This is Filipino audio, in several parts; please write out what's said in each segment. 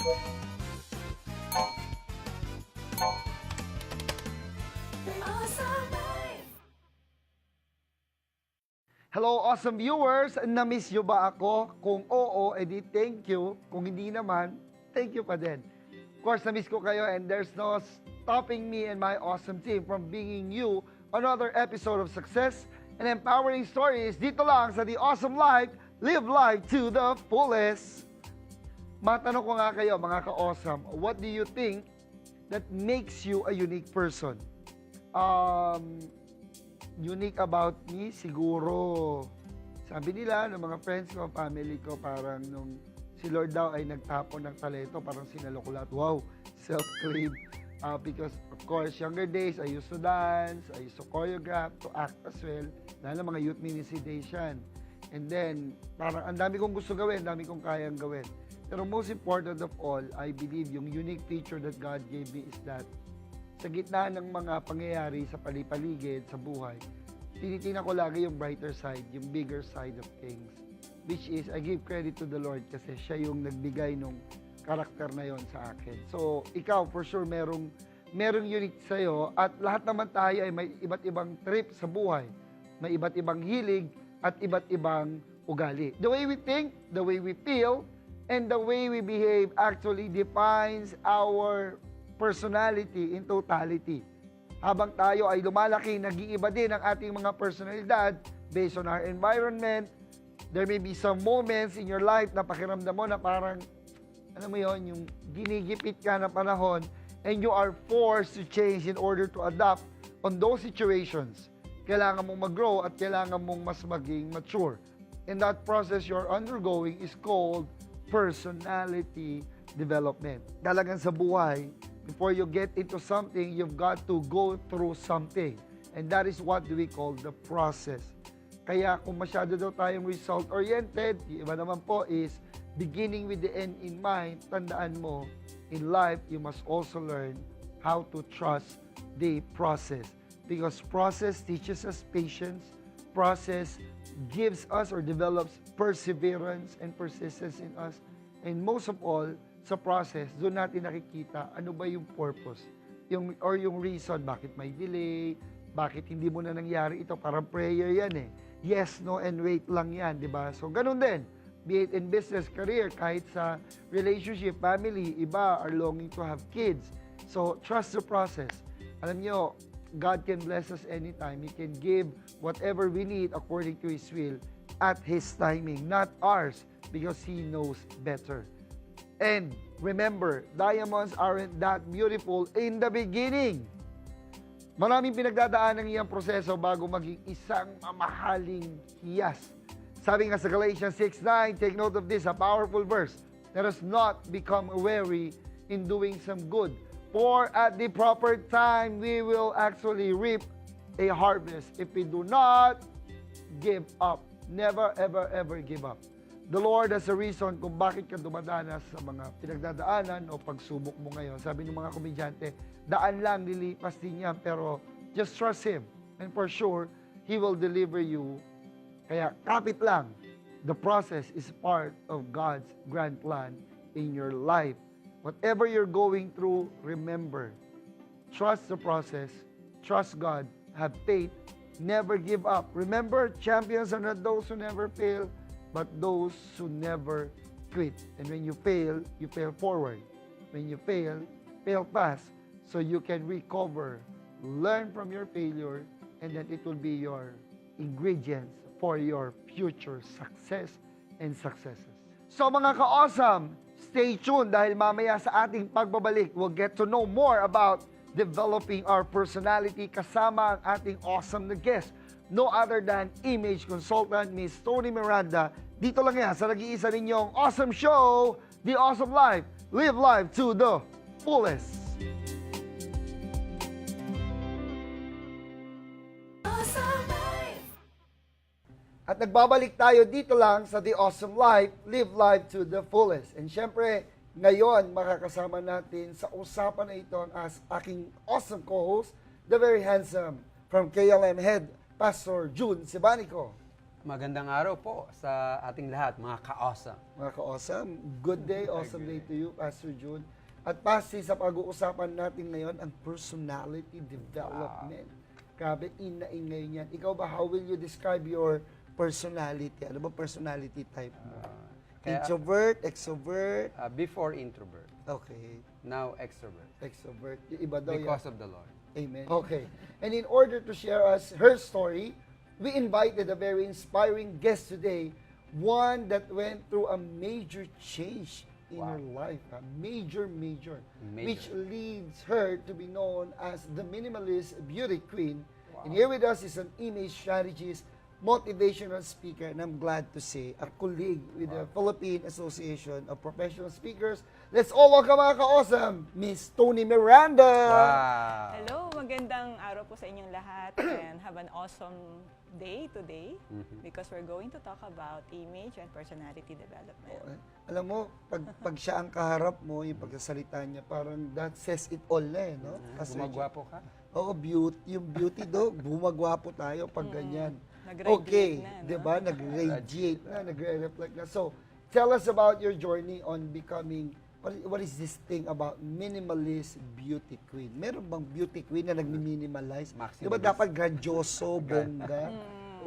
Hello, awesome viewers! Na-miss nyo ba ako? Kung oo, edi thank you. Kung hindi naman, thank you pa din. Of course, na-miss ko kayo and there's no stopping me and my awesome team from bringing you another episode of success and empowering stories dito lang sa The Awesome Life, Live Life to the Fullest. Matanong ko nga kayo, mga ka-awesome, what do you think that makes you a unique person? Unique about me, siguro, sabi nila ng mga friends ko, family ko, parang nung si Lord daw ay nagtapon ng talento, parang sinalo ko lahat. Wow, self-claim. Because, of course, younger days, I used to dance, I used to choreograph, to act as well, dahil ng mga youth ministration. And then, parang ang dami kong gusto gawin, ang dami kong kayang gawin. Pero most important of all, I believe yung unique feature that God gave me is that sa gitna ng mga pangyayari sa palipaligid, sa buhay, tinitingnan ko lagi yung brighter side, yung bigger side of things. Which is, I give credit to the Lord kasi siya yung nagbigay nung karakter na yon sa akin. So, ikaw, for sure, merong unique sa'yo at lahat naman tayo ay may iba't ibang trip sa buhay. May iba't ibang hilig at iba't ibang ugali. The way we think, the way we feel, and the way we behave actually defines our personality in totality. Habang tayo ay lumalaki, nag-iiba din ang ating mga personalidad based on our environment. There may be some moments in your life na pakiramdam mo na parang, alam mo yon, yung ginigipit ka na panahon and you are forced to change in order to adapt on those situations. Kailangan mong mag-grow at kailangan mong mas maging mature. And that process you're undergoing is called personality development. Talagang sa buhay, before you get into something, you've got to go through something. And that is what we call the process. Kaya kung masyado daw tayong result-oriented, yung iba naman po is beginning with the end in mind, tandaan mo, in life, you must also learn how to trust the process. Because process teaches us patience, process gives us or develops perseverance and persistence in us. And most of all, sa process, doon natin nakikita ano ba yung purpose, yung reason, bakit may delay, bakit hindi mo na nangyari ito, parang prayer yan eh. Yes, no, and wait lang yan, di ba? So, ganun din. Be it in business, career, kahit sa relationship, family, iba are longing to have kids. So, trust the process. Alam nyo, God can bless us anytime. He can give whatever we need according to His will at His timing, not ours, because He knows better. And remember, diamonds aren't that beautiful in the beginning. Maraming pinagdadaan ng iyang proseso bago maging isang mamahaling hiyas. Sabi nga sa Galatians 6:9, take note of this, a powerful verse. Let us not become weary in doing some good. For at the proper time, we will actually reap a harvest if we do not give up. Never, ever, ever give up. The Lord has a reason kung bakit ka dumadanas sa mga pinagdadaanan o pagsubok mo ngayon. Sabi ng mga komedyante, daan lang, lilipas din yan, pero just trust Him. And for sure, He will deliver you. Kaya kapit lang, the process is part of God's grand plan in your life. Whatever you're going through, remember, trust the process, trust God, have faith, never give up. Remember, champions are not those who never fail, but those who never quit. And when you fail forward. When you fail fast, so you can recover, learn from your failure, and then it will be your ingredients for your future success and successes. So mga ka-awesome, stay tuned dahil mamaya sa ating pagbabalik, we'll get to know more about developing our personality kasama ang ating awesome na guest. No other than image consultant, Miss Toni Miranda. Dito lang yan sa nag-iisa ninyong awesome show, The Awesome Life. Live life to the fullest. At nagbabalik tayo dito lang sa The Awesome Life, Live Life to the Fullest. And syempre, ngayon makakasama natin sa usapan na ito ang aking awesome co-host, the very handsome from KLM Head, Pastor June Sebanico. Magandang araw po sa ating lahat, mga ka-awesome. Mga ka-awesome, good day, awesome day to you, Pastor June. At Pastor, sa pag-uusapan natin ngayon, ang personality development. Grabe, inaing ngayon yan. Ikaw ba, how will you describe your personality? Ano ba personality type mo? Introvert, extrovert? Before introvert. Okay. Now extrovert. Extrovert. Yung iba daw Because yan. of the Lord. Amen. Okay. And in order to share us her story, we invited a very inspiring guest today, one that went through a major change in her life, a major, which leads her to be known as the minimalist beauty queen. And here with us is an image strategist, motivational speaker, and I'm glad to say, a colleague with the Philippine Association of Professional Speakers. Let's all welcome mga ka-awesome, Miss Toni Miranda! Wow! Hello, magandang araw po sa inyong lahat and have an awesome day today because we're going to talk about image and personality development. Alam mo, pag siya ang kaharap mo, yung pagsasalita niya, parang that says it all na no? Gumagwapo ka. Oo, yung beauty do, bumagwapo tayo pag ganyan. Nag-radiate na, no? Diba? Nag-radiate na, nag-reflect na. So, tell us about your journey on becoming, what is this thing about minimalist beauty queen? Meron bang beauty queen na nag-minimalize? Diba dapat grandioso, bongga?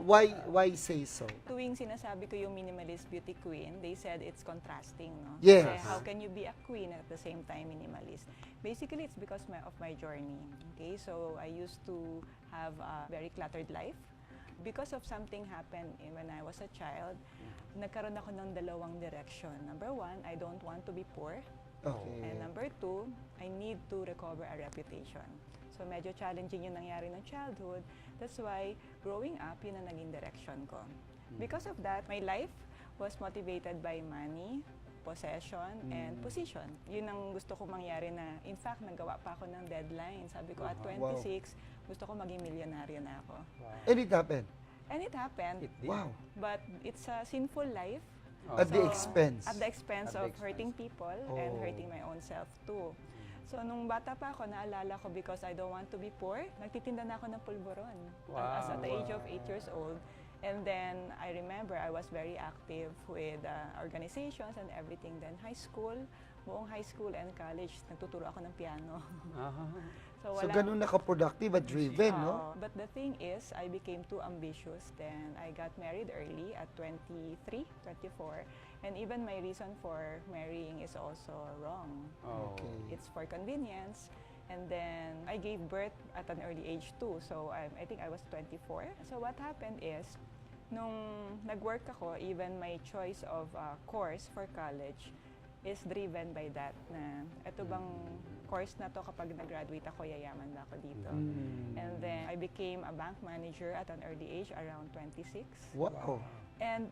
Why say so? Tuwing sinasabi ko yung minimalist beauty queen, they said it's contrasting, no? Yes. Kasi how can you be a queen at the same time minimalist? Basically, it's because of my journey. Okay, so I used to have a very cluttered life. Because of something happened when I was a child, nagkaroon ako ng dalawang direction. Number one, I don't want to be poor. Okay. And number two, I need to recover a reputation. So medyo challenging yung nangyari ng childhood. That's why growing up, yun ang naging direction ko. Because of that, my life was motivated by money, possession, and position. Yun ang gusto kong mangyari na, in fact, nagawa pa ako ng deadline. Sabi ko, at 26, gusto ko maging milyonaryo na ako. And it happened? And it happened. It did. Wow. But it's a sinful life. At the expense? At the expense At the of hurting people and hurting my own self too. So, nung bata pa ako, naalala ko because I don't want to be poor, nagtitinda na ako ng pulburon as at the age of 8 years old. And then, I remember I was very active with organizations and everything. Then, high school, buong high school and college, nagtuturo ako ng piano. So, ganun naka-productive at driven, no? But the thing is, I became too ambitious. Then, I got married early at 23, 24. And even my reason for marrying is also wrong. Okay. It's for convenience. And then, I gave birth at an early age too. So, I think I was 24. So, what happened is, nung nag-work ako, even my choice of course for college is driven by that na ito bang course na to kapag nag-graduate ako, yayaman ba ako dito. And then, I became a bank manager at an early age, around 26. Wow. And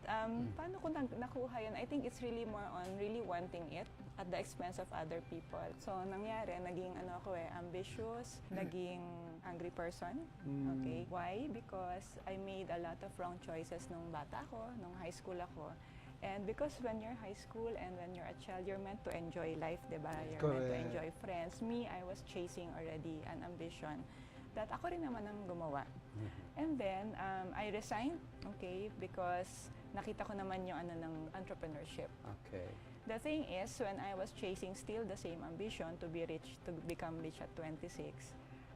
paano ko nakuha yun? I think it's really more on really wanting it at the expense of other people. So, nangyari, naging ambitious, naging angry person. Okay? Why? Because I made a lot of wrong choices nung bata ako, nung high school ako. And because when you're high school and when you're a child, you're meant to enjoy life, diba? You're meant to enjoy friends. Me, I was chasing already an ambition that ako rin naman ang gumawa. And then, I resigned, okay, because nakita ko naman yung ng entrepreneurship. Okay. The thing is, when I was chasing still the same ambition to be rich, to become rich at 26,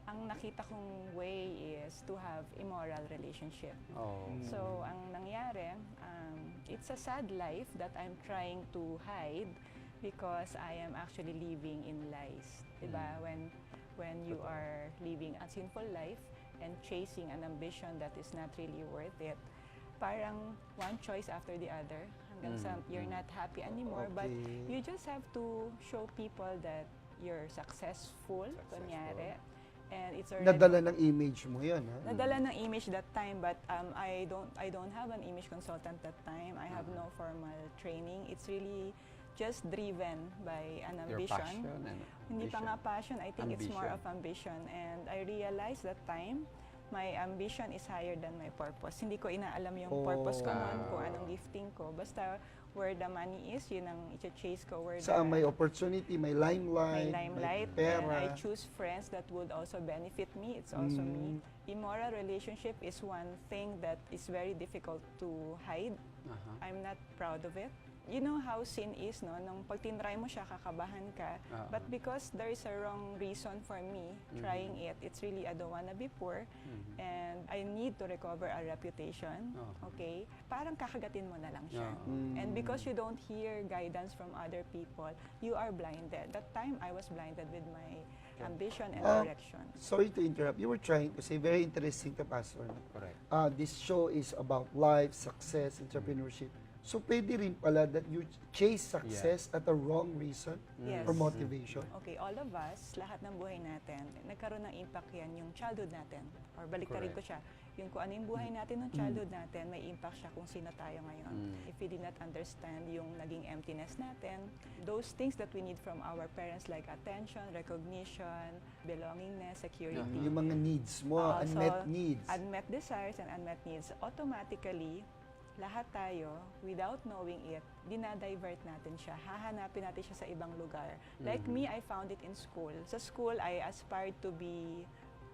ang nakita kong way is to have immoral relationship. So, ang nangyari, it's a sad life that I'm trying to hide because I am actually living in lies. Diba? When you are living a sinful life and chasing an ambition that is not really worth it, parang one choice after the other hanggang sa you're not happy anymore. But you just have to show people that you're successful. Kunyari. And it's already Nadala ng image mo yun, ha? nadala ng image that time, but I don't have an image consultant that time. I have no formal training. It's really just driven by an ambition. Your passion and Hindi pa ambition. nga passion, I think it's more Ambition. of ambition. And I realized that time, my ambition is higher than my purpose. Hindi ko inaalam yung purpose ko noon, kung anong gifting ko. Basta where the money is, yun ang i-chase ko. Where Saan the, may opportunity, may may limelight, limelight, may and I pera. choose friends that would also benefit me. It's also me. Immoral relationship is one thing that is very difficult to hide. I'm not proud of it. You know how sin is, no? Nung pag tinry mo siya, kakabahan ka. But because there is a wrong reason for me trying it, it's really I don't wanna be poor and I need to recover a reputation. Okay? Parang kakagatin mo na lang siya. And because you don't hear guidance from other people, you are blinded. That time, I was blinded with my ambition and direction. Sorry to interrupt. You were trying to say, very interesting to Pastor. Correct. This show is about life, success, entrepreneurship. So, pwede rin pala that you chase success at a wrong reason Yes. or motivation. Okay, all of us, lahat ng buhay natin, nagkaroon ng impact yan yung childhood natin. Or baliktarin ko siya, yung kung ano yung buhay natin ng childhood natin, may impact siya kung sino tayo ngayon. If we did not understand yung naging emptiness natin, those things that we need from our parents like attention, recognition, belongingness, security. Yung mga needs mo, So, unmet needs. Unmet desires and unmet needs, automatically, lahat tayo, without knowing it, dinadivert natin siya. Hahanapin natin siya sa ibang lugar. Like me, I found it in school. Sa school, I aspired to be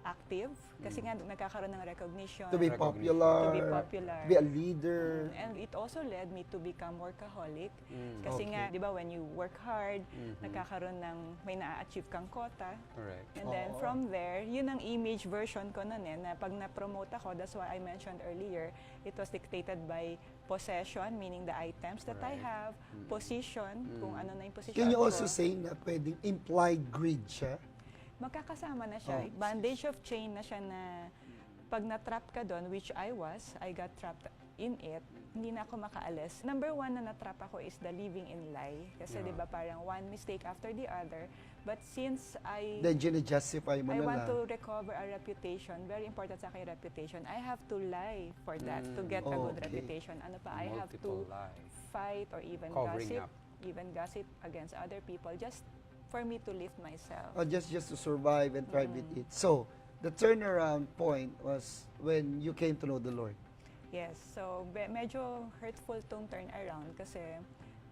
active kasi nga nagkakaroon ng recognition. To be popular. To be popular. Be a leader. And it also led me to become workaholic. Kasi nga, di ba, when you work hard, nagkakaroon ng, may na-achieve kang quota. Correct. And then from there, yun ang image version ko nun na pag na-promote ako, that's why I mentioned earlier, it was dictated by possession, meaning the items that I have, position, kung ano na yung position Can you ko. also say na pwedeng implied greed siya? Magkakasama na siya. Bandage of chain na siya na pag na-trap ka doon, which I was, I got trapped in it, hindi na ako makaalis. Number one na na-trap ako is the living in lie. Kasi di ba parang one mistake after the other. But since Then, justify mo I na want lang. to recover a reputation, very important sa akin reputation, I have to lie for that to get a good Okay. reputation. Ano pa, I have Multiple to lies. fight or even Covering gossip, up. against other people, just for me to lift myself. Just to survive and thrive with it. So, the turnaround point was when you came to know the Lord. Yes, so medyo hurtful tong turn around kasi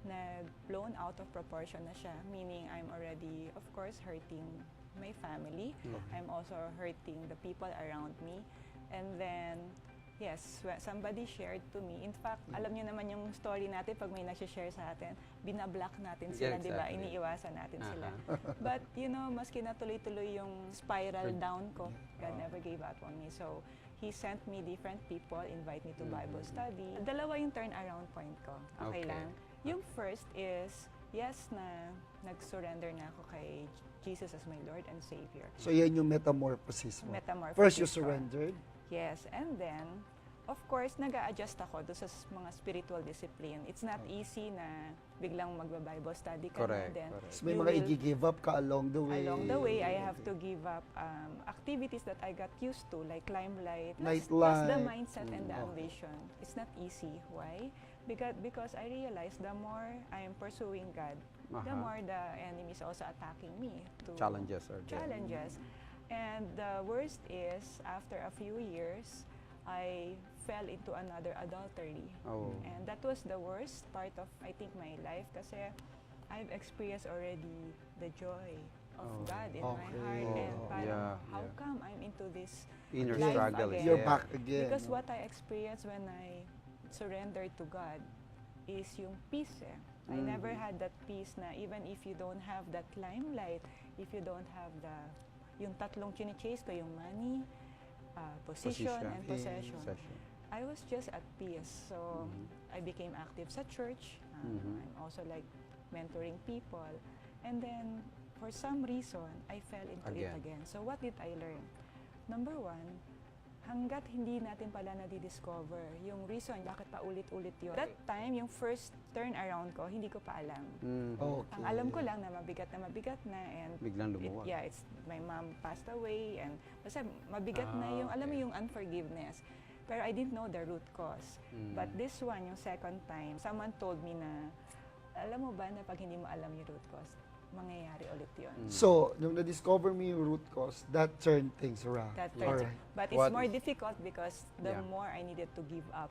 nag-blown out of proportion na siya, meaning I'm already, of course, hurting my family. I'm also hurting the people around me. And then, yes, somebody shared to me. In fact, alam niyo naman yung story natin pag may nag-share sa atin, binablock natin sila, Yeah, di ba? exactly. Iniiwasan natin sila. But, you know, maski natuloy-tuloy yung spiral down ko, God never gave up on me. So, He sent me different people, invite me to Bible study. Dalawa yung turnaround point ko. Okay Okay. lang. Yung first is, yes na nag-surrender na ako kay Jesus as my Lord and Savior. So, yan yung metamorphosis mo. Metamorphosis First, you ko. surrendered. Yes, and then, of course, nag-a-adjust ako doon sa mga spiritual discipline. It's not easy na biglang magba-Bible study ka Correct, na. Then, correct. So, may you mga will- i-give up ka along the way. Along the way, I have to give up activities that I got used to, like limelight. Plus the Nightlife. mindset and the ambition. It's not easy. Why? Because I realized the more I am pursuing God, the more the enemy is also attacking me. To Challenges are there. Challenges. And the worst is, after a few years, I fell into another adultery. Oh. And that was the worst part of, I think, my life kasi I've experienced already the joy of God in my Okay. heart. And parang, Yeah, how yeah. come I'm into this Inner life struggle is again? You're there. back again. Because what I experienced when I surrendered to God is yung peace eh. I never had that peace na even if you don't have that limelight, if you don't have yung tatlong chine-chase ko, yung money, position, and possession. I was just at peace. So, I became active sa church. I'm also like mentoring people. And then, for some reason, I fell into it again. So, what did I learn? Number one, hanggat hindi natin pala nadidiscover yung reason bakit pa ulit-ulit yun. That time, yung first turnaround ko, hindi ko pa alam. Okay. Ang alam ko lang na mabigat na and Biglang lumuwag. it's my mom passed away and basta mabigat na yung alam mo yung unforgiveness. Pero I didn't know the root cause. But this one, yung second time, someone told me na alam mo ba na pag hindi mo alam yung root cause, mangyayari ulit yun. So, nung na-discover mo yung root cause, that turned things around. That turns Alright. But it's What more is- difficult because the Yeah. more I needed to give up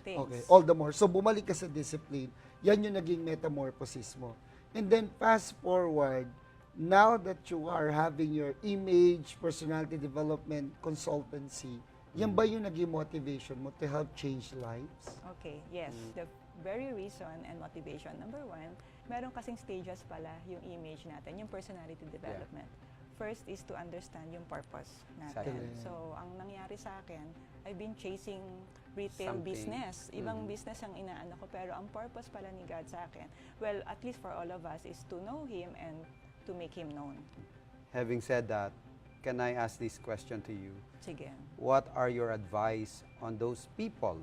things. Okay, all the more. So, bumalik ka sa discipline. Yan yung naging metamorphosis mo. And then, fast forward, now that you are having your image, personality development, consultancy, yan ba yung naging motivation mo to help change lives? Okay, yes. The very reason and motivation, number one, meron kasing stages pala yung image natin, yung personality development. First is to understand yung purpose natin. Exactly. So, ang nangyari sa akin, I've been chasing retail Something. business. Ibang business ang inaano ko, pero ang purpose pala ni God sa akin, well, at least for all of us, is to know Him and to make Him known. Having said that, can I ask this question to you? Sige. What are your advice on those people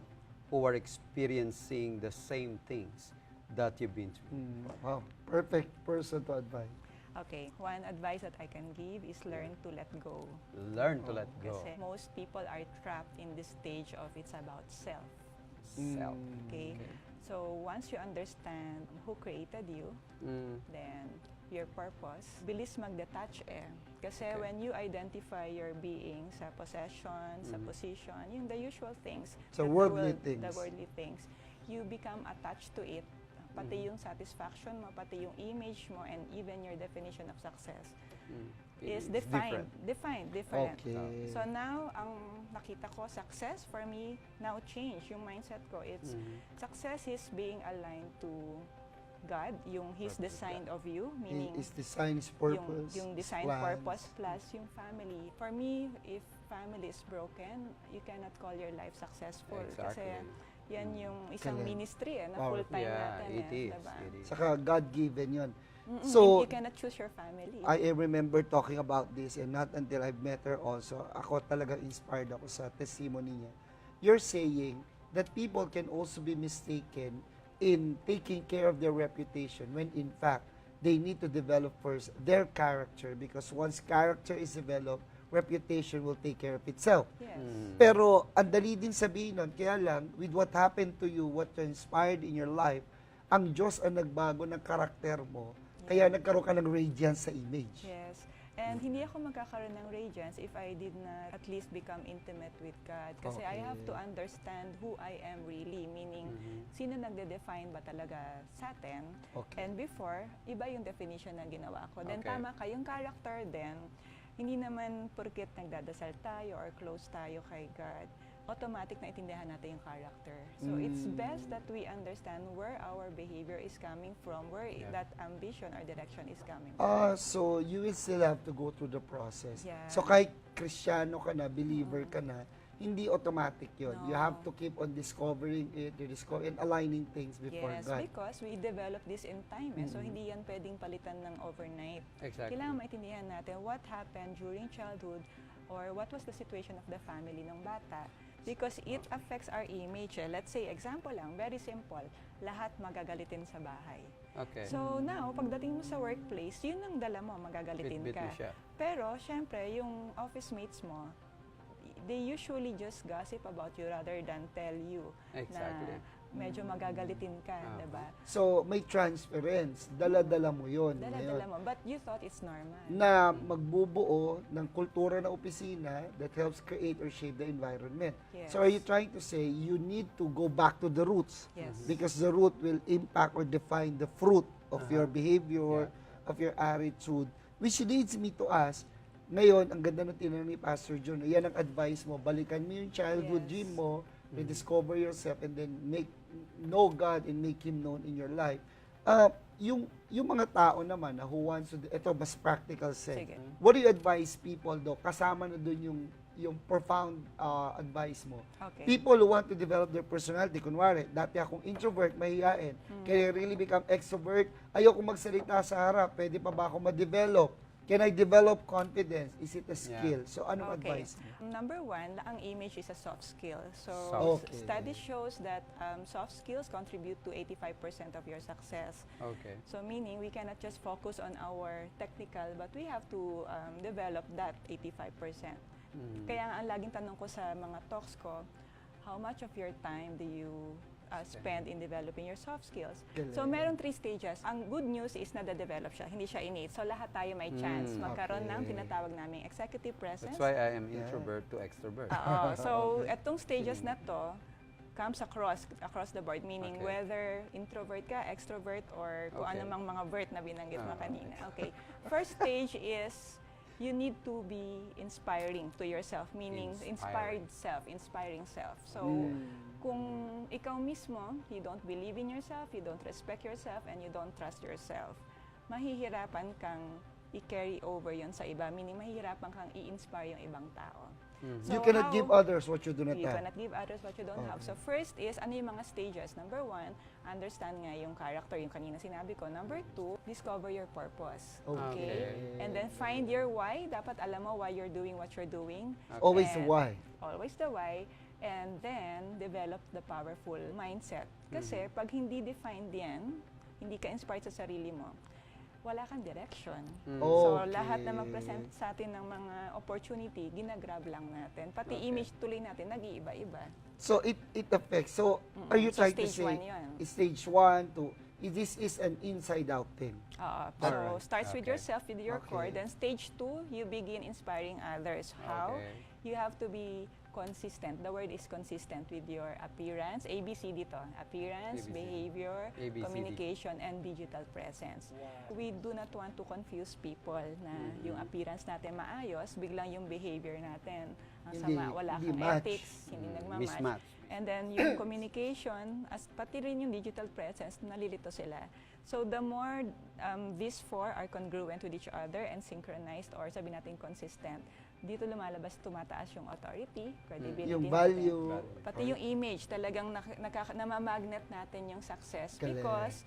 who are experiencing the same things that you've been through? Wow, perfect person to advise. Okay, one advice that I can give is learn to let go. Learn to let go. Kasi most people are trapped in this stage of it's about self. Self. Okay? So once you understand who created you, then your purpose, bilis mag-detach eh. Kasi Okay. when you identify your being sa possession, sa position, yung the usual things, So that the worldly world- things. the worldly things, you become attached to it. Pati yung satisfaction mo, pati yung image mo, and even your definition of success is It's defined. Different. Okay. So now, ang nakita ko, success for me, now change. Yung mindset ko, it's success is being aligned to God, yung His Purpose, design of you, meaning His design, His purpose, yung design plans. purpose plus yung family. For me, if family is broken, you cannot call your life successful. Kasi yan yung isang Correct. ministry na Power. full-time natin. it is. Diba? It is. Saka God-given yun. And So, you cannot choose your family. I remember talking about this and not until I've met her also, ako talaga inspired ako sa testimony niya. You're saying that people can also be mistaken in taking care of their reputation when in fact, they need to develop first their character because once character is developed, reputation will take care of itself. Yes. Pero ang dali din sabihin nun, kaya lang, with what happened to you, what transpired in your life, ang Diyos ang nagbago ng karakter mo, kaya nagkaroon ka ng radiance sa image. Yes. And hindi ako magkakaroon ng radiance if I did not at least become intimate with God. Kasi I have to understand who I am really, meaning sino nagde-define ba talaga sa atin. Okay. And before, iba yung definition na ginawa ko. Then Okay. tama ka, yung character din, hindi naman porket nagdadasal tayo or close tayo kay God, automatic na intindihan natin yung character. So it's best that we understand where our behavior is coming from, where that ambition or direction is coming from. So you will still have to go through the process. Yeah. So kahit Kristiyano ka na, believer ka na, hindi automatic yon. You No. have to keep on discovering it, and aligning things before Yes, God. because we develop this in time. So hindi yan pwedeng palitan ng overnight. Exactly. Kailangan maintindihan natin what happened during childhood or what was the situation of the family ng bata. Because it affects our image. Let's say, example lang, very simple. Lahat magagalitin sa bahay. Okay. So now, pagdating mo sa workplace, yun ang dala mo, magagalitin Bit-bit ka. mo siya. Pero, syempre, yung office mates mo, they usually just gossip about you rather than tell you Exactly. na medyo magagalitin ka, diba? So may transference, dala-dala mo yon. Dala-dala mo. But you thought it's normal. Na magbubuo ng kultura na opisina that helps create or shape the environment. Yes. So are you trying to say you need to go back to the roots? Yes. Because the root will impact or define the fruit of your behavior, of your attitude, which leads me to ask, ngayon, ang ganda ng tinanong ni Pastor John, yan ang advice mo, balikan mo yung childhood Yes. dream mo, rediscover yourself, and then know God and make Him known in your life. Yung mga tao naman na who wants to, ito mas practical set. Sige. What do you advise people do? Kasama na dun yung profound advice mo. Okay. People who want to develop their personality, kunwari, dati akong introvert, mahihain. Can I really become extrovert? Ayoko magsalita sa harap. Pwede pa ba ako ma-develop? Can I develop confidence? Is it a skill? So, anong advice mo? Number one, ang image is a soft skill. So, Okay. study shows that soft skills contribute to 85% of your success. Okay. So, meaning we cannot just focus on our technical, but we have to develop that 85%. Kaya nga, ang laging tanong ko sa mga talks ko, how much of your time do you spend in developing your soft skills? So, meron 3 stages. Ang good news is na-develop siya, hindi siya innate. So, lahat tayo may chance magkaroon ng Okay. tinatawag naming executive presence. That's why I am introvert to extrovert. Oo. So, etong stages na to, comes across the board, meaning Okay. whether introvert ka, extrovert, or kung Okay. ano mang mga vert na binanggit mo Ah. kanina. Okay. First stage is you need to be inspiring to yourself, meaning Inspiring. inspiring self. So, Mm. kung ikaw mismo, you don't believe in yourself, you don't respect yourself, and you don't trust yourself, mahihirapan kang i-carry over yon sa iba, meaning mahihirapan kang i-inspire yung ibang tao. Mhm. You So cannot how- give others what you do not You have. cannot give others what you don't have. Okay. So first is, ano yung mga stages? Number 1, understand nga yung character, yung kanina sinabi ko. Number 2, discover your purpose. Okay. And then find your why. Dapat alam mo why you're doing what you're doing. Okay. Always And- why. Always the why. And then, develop the powerful mindset. Kasi pag hindi defined yan, hindi ka inspired sa sarili mo, wala kang direction. Mm. So, Okay. lahat na mag-present sa atin ng mga opportunity, ginagrab lang natin. Pati Okay. image tuloy natin, nag-iiba-iba. So it affects. So are you So, trying to stage say 1 yun. stage 1 to this is an inside out thing? So, Alright. starts with Okay. yourself, with your core. Okay. Then, stage 2, you begin inspiring others. How? Okay. You have to be consistent. The word is consistent with your appearance. ABCD to. Appearance, ABCD. behavior, ABCD. communication, and digital presence. We do not want to confuse people na yung appearance natin maayos, biglang yung behavior natin ang Hindi- sama, wala hindi kang match. ethics, hindi nagmamatch. Mismatch. And then yung communication, as pati rin yung digital presence, nalilito sila. So the more these four are congruent with each other and synchronized, or sabi natin consistent, dito lumalabas, tumataas yung authority, credibility Yung natin. value. Pati yung image, talagang namamagnet natin yung success Correct. because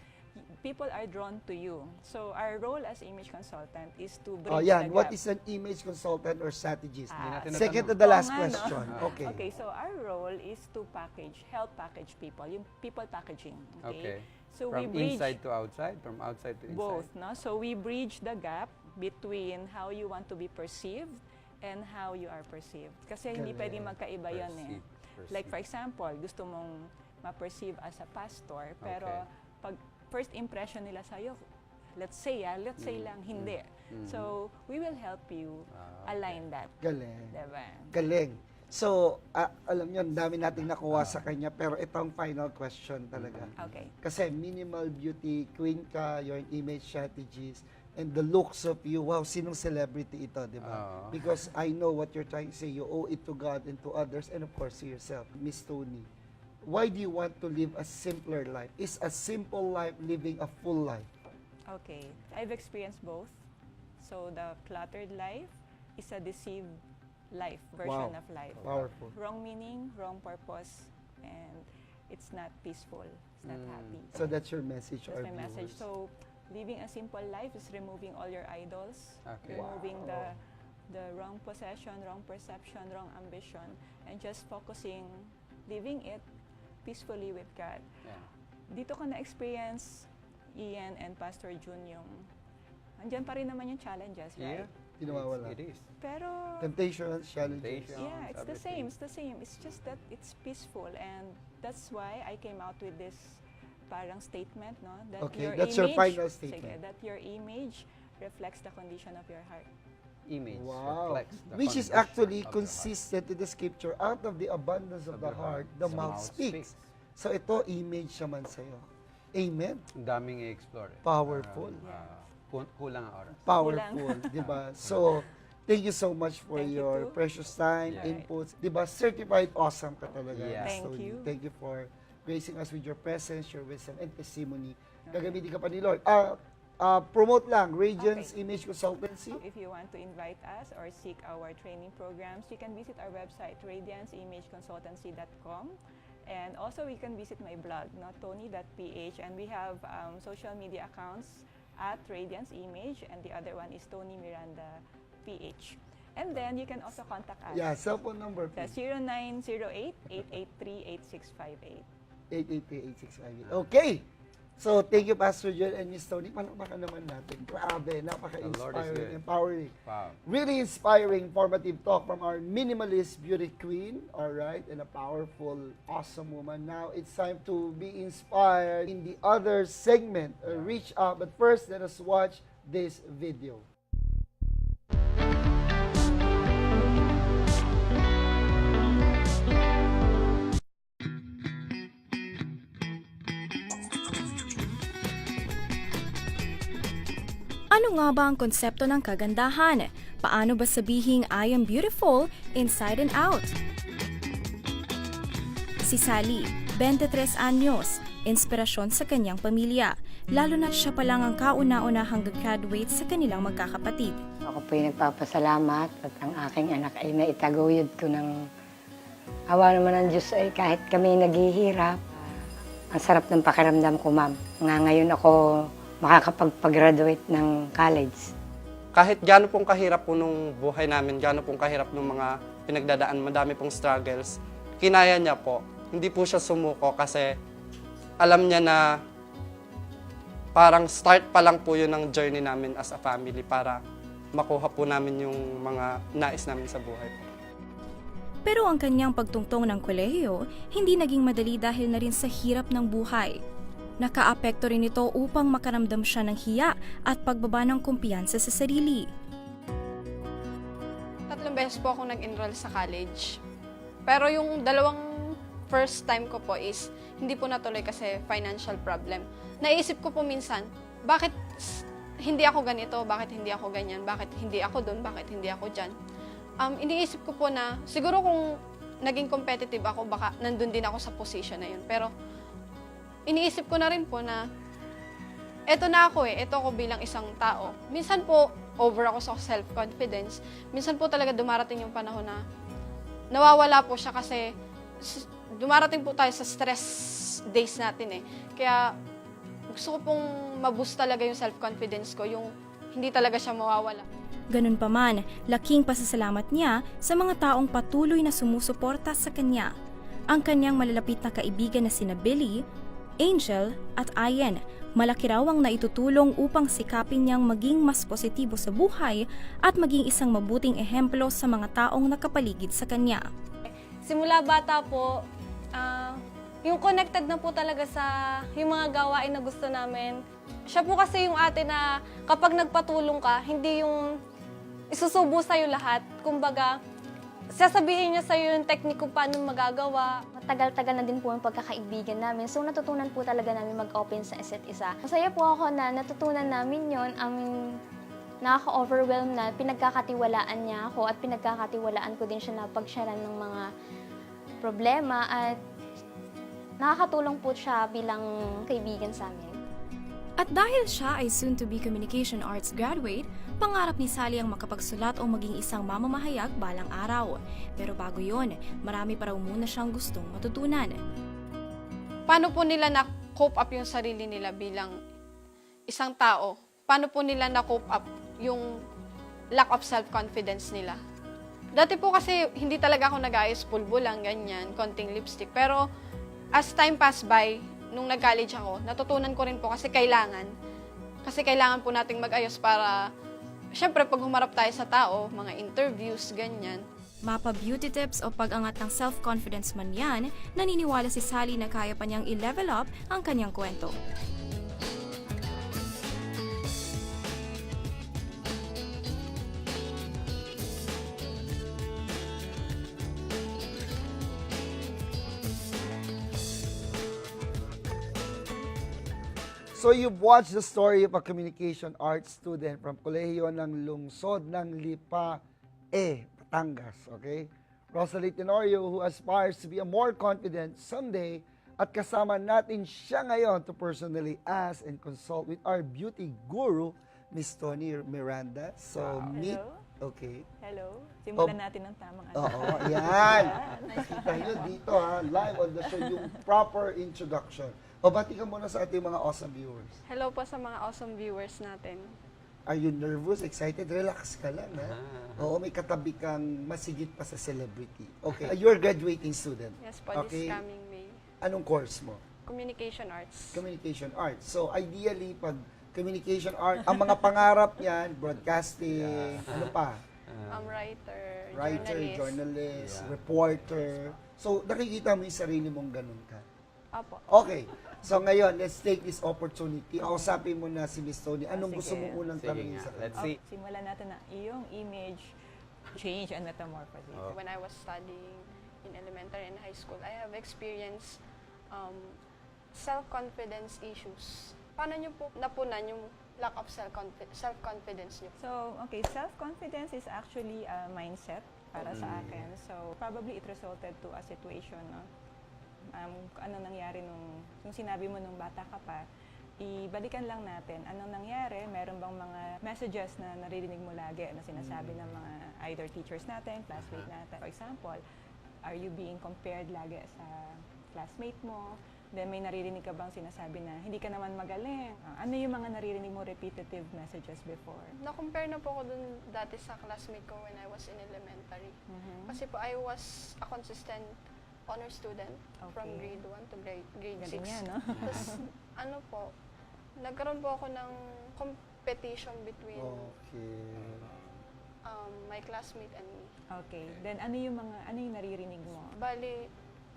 people are drawn to you. So our role as image consultant is to bridge Oh, yan. the What gap. is an image consultant or strategist? Ah, Second to natanong. the last Oo nga, no? question. Okay. Okay, so our role is to help package people, yung people packaging. Okay. So From we bridge inside to outside, from outside to inside. both, no? So we bridge the gap between how you want to be perceived and how you are perceived. Kasi hindi Correct. pwedeng magkaiba yan eh. Perceive. Like for example, gusto mong ma-perceive as a pastor, pero Okay. pag first impression nila sa'yo, let's say lang, hindi. So, we will help you Ah, okay. align that. Galing. Diba? Galing. So, alam nyo, ang dami nating nakuha sa kanya, pero ito ang final question talaga. Okay. Kasi minimal beauty, queen ka, you're an image strategist, and the looks of you, wow, sinong celebrity ito, di ba? Oo. Because I know what you're trying to say, you owe it to God and to others, and of course to yourself. Miss Toni, why do you want to live a simpler life? Is a simple life living a full life? Okay. I've experienced both. So, the cluttered life is a deceived life, version Wow. of life. Powerful. Wrong meaning, wrong purpose, and it's not peaceful. It's not happy. So that's your message to That's our my message. viewers. So, living a simple life is removing all your idols, Okay. removing the wrong possession, wrong perception, wrong ambition, and just focusing, living it peacefully with God. Yeah. Dito ko na-experience, Ian and Pastor Jun, yung andyan pa rin naman yung challenges, right? Yeah. Di nawawala. It is. Pero, Temptations, challenges. Temptation. yeah, it's the everything. same. It's the same. It's just that it's peaceful, and that's why I came out with this parang statement, no? That Okay, your that's your image, final sige, statement. that your image reflects the condition of your heart. Image Wow. reflects the Which is condition actually of the heart. consistent with the scripture, out of the abundance of the heart, the mouth speaks. So ito, image naman sa'yo. Amen. Ang daming i-explore. Powerful. Kulang ang oras. Powerful, di ba? So, thank you so much for Thank you your too. precious time, Yeah. inputs. Di ba? Certified awesome ka talaga. Yeah. Miss Thank Toni. you. Thank you for gracing us with your presence, your wisdom, and testimony. Gagamitin ka pa ni Lord. Promote lang, Radiance Okay. Image Consultancy. If you want to invite us or seek our training programs, you can visit our website, radianceimageconsultancy.com. And also, you can visit my blog, no, toni.ph. And we have social media accounts at Radiance Image, and the other one is Toni Miranda PH. And then, you can also contact us. Yeah, cellphone number, Sa please. 0908-883-8658. 883-8658. Okay. So, thank you, Pastor John and Miss Toni. Palakpakan naman natin. Grabe, The Lord is napaka-inspiring, good. empowering. Wow. Really inspiring, informative talk from our minimalist beauty queen, all right, and a powerful, awesome woman. Now, it's time to be inspired in the other segment, Reach Out. But first, let us watch this video. Ano nga ba ang konsepto ng kagandahan? Paano ba sabihing I am beautiful inside and out? Si Sally, 23 anyos, inspirasyon sa kanyang pamilya, lalo na siya pa lang ang kauna-unahang graduate sa kanilang magkakapatid. Ako po yung nagpapasalamat at ang aking anak ay naitaguyod ko ng awa naman ng Diyos ay kahit kami naghihirap. Ang sarap ng pakiramdam ko, ma'am. Ngayon ako makakapag-graduate ng college. Kahit gaano pong kahirap po nung buhay namin, gaano pong kahirap nung mga pinagdadaan, madami pong struggles, kinaya niya po. Hindi po siya sumuko kasi alam niya na parang start pa lang po yun ng journey namin as a family para makuha po namin yung mga nais namin sa buhay po. Pero ang kanyang pagtungtong ng kolehiyo, hindi naging madali dahil na rin sa hirap ng buhay. Nakaapekto rin ito upang makaramdam siya ng hiya at pagbaba ng kumpiyansa sa sarili. 3 beses po ako nag-enroll sa college. Pero yung dalawang first time ko po is hindi po natuloy kasi financial problem. Naisip ko po minsan, bakit hindi ako ganito, bakit hindi ako ganyan, bakit hindi ako doon, bakit hindi ako dyan. Iniisip ko po na siguro kung naging competitive ako, baka nandun din ako sa position na yun. Pero iniisip ko na rin po na eto na ako eto ako bilang isang tao. Minsan po, over ako sa self-confidence. Minsan po talaga dumarating yung panahon na nawawala po siya kasi dumarating po tayo sa stress days natin Kaya gusto ko pong ma-boost talaga yung self-confidence ko, yung hindi talaga siya mawawala. Ganun pa man, laking pasasalamat niya sa mga taong patuloy na sumusuporta sa kanya. Ang kanyang malalapit na kaibigan na sina Billy, Angel at Ian, malaki raw ang naitutulong upang sikapin niyang maging mas positibo sa buhay at maging isang mabuting ehemplo sa mga taong nakapaligid sa kanya. Simula bata po, yung connected na po talaga sa yung mga gawain na gusto namin. Siya po kasi yung ate na kapag nagpatulong ka, hindi yung isusubo sa'yo lahat. Kumbaga, sasabihin niya sa'yo yung teknik kung paano magagawa. Matagal-tagal na din po ang pagkakaibigan namin. So, natutunan po talaga namin mag-open sa isa't isa. Masaya po ako na natutunan namin yon. Nakaka-overwhelm na pinagkakatiwalaan niya ako at pinagkakatiwalaan ko din siya na pag-sharean ng mga problema at nakakatulong po siya bilang kaibigan sa amin. At dahil siya ay soon-to-be Communication Arts graduate, pangarap ni Sally ang makapagsulat o maging isang mamamahayag balang araw. Pero bago yon, marami pa raw muna siyang gustong matutunan. Paano po nila na-cope up yung sarili nila bilang isang tao? Paano po nila na-cope up yung lack of self-confidence nila? Dati po kasi hindi talaga ako nag-ayos, pulbo lang, ganyan, konting lipstick. Pero as time passed by, nung nag-college ako, natutunan ko rin po kasi kailangan. Kasi kailangan po nating mag-ayos para, syempre, pag humarap tayo sa tao, mga interviews, ganyan. Mapa beauty tips o pag-angat ng self-confidence man yan, naniniwala si Sally na kaya pa niyang i-level up ang kanyang kwento. So you've watched the story of a communication arts student from kolehiyo ng lungsod ng Lipa, Batangas, okay? Rosalie Tenorio, who aspires to be a more confident someday, at kasama natin siya ngayon to personally ask and consult with our beauty guru, Miss Toni Miranda. So, meet. Hello. Okay. Hello. Simulan natin ng tamang Oo, yan. Kita nyo dito live on the show, yung proper introduction. O, bati ka muna sa ating mga awesome viewers. Hello po sa mga awesome viewers natin. Are you nervous, excited? Relax ka lang, ha? Oo, may katabi kang masigit pa sa celebrity. Okay, you're a graduating student. Yes po, Okay. this coming May. Anong course mo? Communication Arts. Communication arts. So, ideally, pag communication art, ang mga pangarap niyan, broadcasting, ano pa? Writer, Journalist, reporter. So, nakikita mo yung sarili mong ganun ka. Apo. Okay. So ngayon, let's take this opportunity. Kausapin mo na si Miss Toni. Anong gusto Sige. mo unang tanongin sa Let's kanya? see. Simulan natin na iyong image change and metamorphosis. When I was studying in elementary and high school, I have experienced self-confidence issues. Paano nyo po napunan yung lack of self-confidence niyo? So, okay, self-confidence is actually a mindset para sa akin. So, probably it resulted to a situation, no? Ano nangyari nung sinabi mo nung bata ka pa, ibalikan lang natin. Anong nangyari? Meron bang mga messages na naririnig mo lagi na sinasabi ng mga either teachers natin, classmate natin? For example, are you being compared lagi sa classmate mo? Then may naririnig ka bang sinasabi na hindi ka naman magaling? Ano yung mga naririnig mo repetitive messages before? Na-compare na po ako dun dati sa classmate ko when I was in elementary. Kasi po I was a consistent honor student from Okay. grade 1 to grade 6. Galing yan, no? Tapos ano po, nagkaroon po ako ng competition between my classmate and me. Okay. Then ano yung naririnig mo? Bali,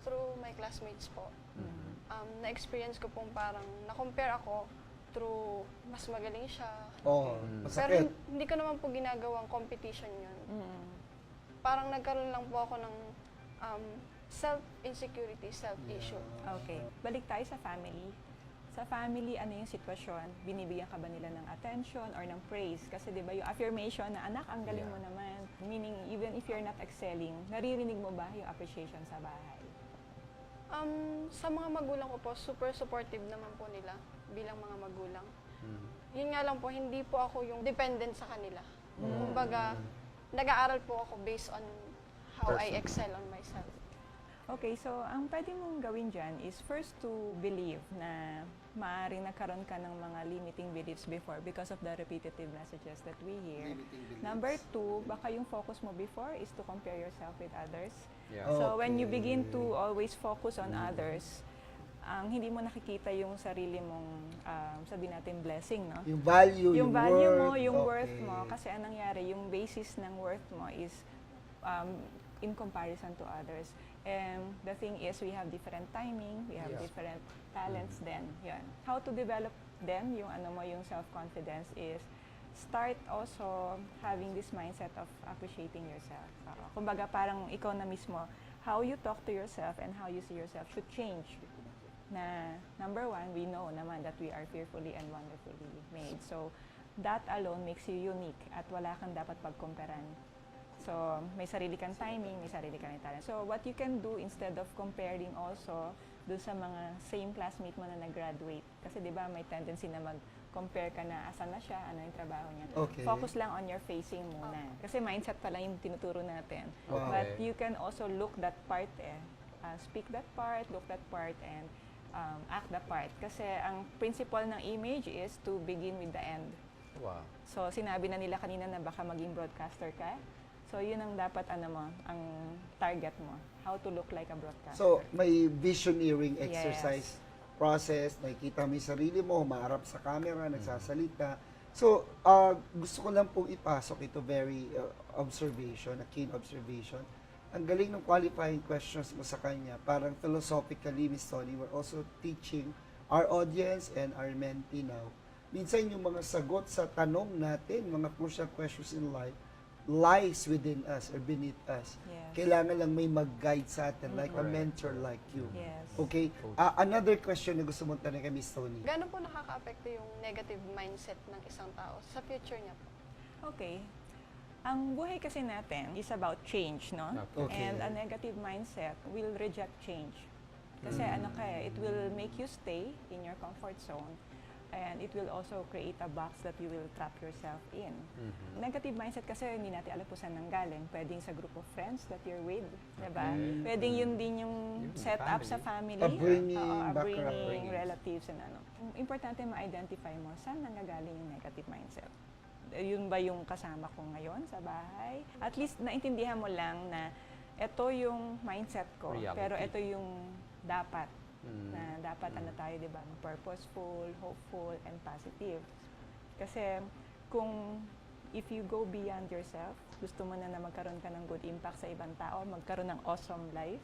through my classmates po, na-experience ko pong parang na-compare ako through mas magaling siya. Oh, Pero masakit. hindi ko naman po ginagawang competition yun. Mm. Parang nagkaroon lang po ako ng self-insecurity, self-issue. Okay. Balik tayo sa family. Sa family, ano yung sitwasyon? Binibigyan ka ba nila ng attention or ng praise? Kasi di ba yung affirmation na anak, ang galing mo naman. Meaning, even if you're not excelling, naririnig mo ba yung appreciation sa bahay? Sa mga magulang ko po, super supportive naman po nila bilang mga magulang. Yun nga lang po, hindi po ako yung dependent sa kanila. Kumbaga, nag-aaral po ako based on how I excel on myself. Okay, so ang pwede mong gawin dyan is first to believe na maaaring nagkaroon ka ng mga limiting beliefs before because of the repetitive messages that we hear. Number 2, baka yung focus mo before is to compare yourself with others. Yeah. So when you begin to always focus on others, hindi mo nakikita yung sarili mong, sabihin natin, blessing, no? Yung value, Yung value worth. mo, yung Okay. worth mo. Kasi anong nangyari, yung basis ng worth mo is in comparison to others. And the thing is, we have different timing, we have different talents then. Yun. How to develop then, yung yung self-confidence is start also having this mindset of appreciating yourself. Kumbaga parang ikaw na mismo, how you talk to yourself and how you see yourself should change. Na number 1, we know naman that we are fearfully and wonderfully made. So that alone makes you unique at wala kang dapat pagkumparan. So, may sarili kang timing, may sarili kang talent. So, what you can do instead of comparing also doon sa mga same classmate mo na nag-graduate. Kasi di ba may tendency na mag-compare ka na asan na siya, ano yung trabaho niya. Okay. Focus lang on your facing muna. Kasi mindset pa lang yung tinuturo natin. Wow. But you can also look that part speak that part, look that part, and act that part. Kasi ang principle ng image is to begin with the end. Wow. So, sinabi na nila kanina na baka maging broadcaster ka. So, yun ang dapat, ang target mo. How to look like a broadcaster. So, may visioneering exercise process, nakikita mo yung sarili mo, humaharap sa camera, nagsasalita. So, gusto ko lang pong ipasok ito very a keen observation. Ang galing ng qualifying questions mo sa kanya. Parang philosophically, Miss Toni, we're also teaching our audience and our mentee now. Minsan yung mga sagot sa tanong natin, mga crucial questions in life, lies within us or beneath us. Yes. Kailangan lang may mag-guide sa atin, like a mentor like you. Yes. Okay? Another question na gusto mong tanong kay Miss Toni. Gaano po nakaka-apekto yung negative mindset ng isang tao sa future niya po? Okay. Ang buhay kasi natin is about change, no? Okay. And a negative mindset will reject change. Kasi it will make you stay in your comfort zone. And it will also create a box that you will trap yourself in. Negative mindset kasi hindi natin alam kung saan nanggaling. Pwedeng sa group of friends that you're with, diba? Pwedeng yun din yung set up sa family. Upbringing, Upbringing, relatives, and ano. Importante ma-identify mo saan nanggagaling yung negative mindset. Yun ba yung kasama ko ngayon sa bahay? At least naintindihan mo lang na ito yung mindset ko, Reality. pero ito yung dapat. Na dapat tayo, di ba, purposeful, hopeful, and positive. Kasi kung if you go beyond yourself, gusto mo na magkaroon ka ng good impact sa ibang tao, magkaroon ng awesome life,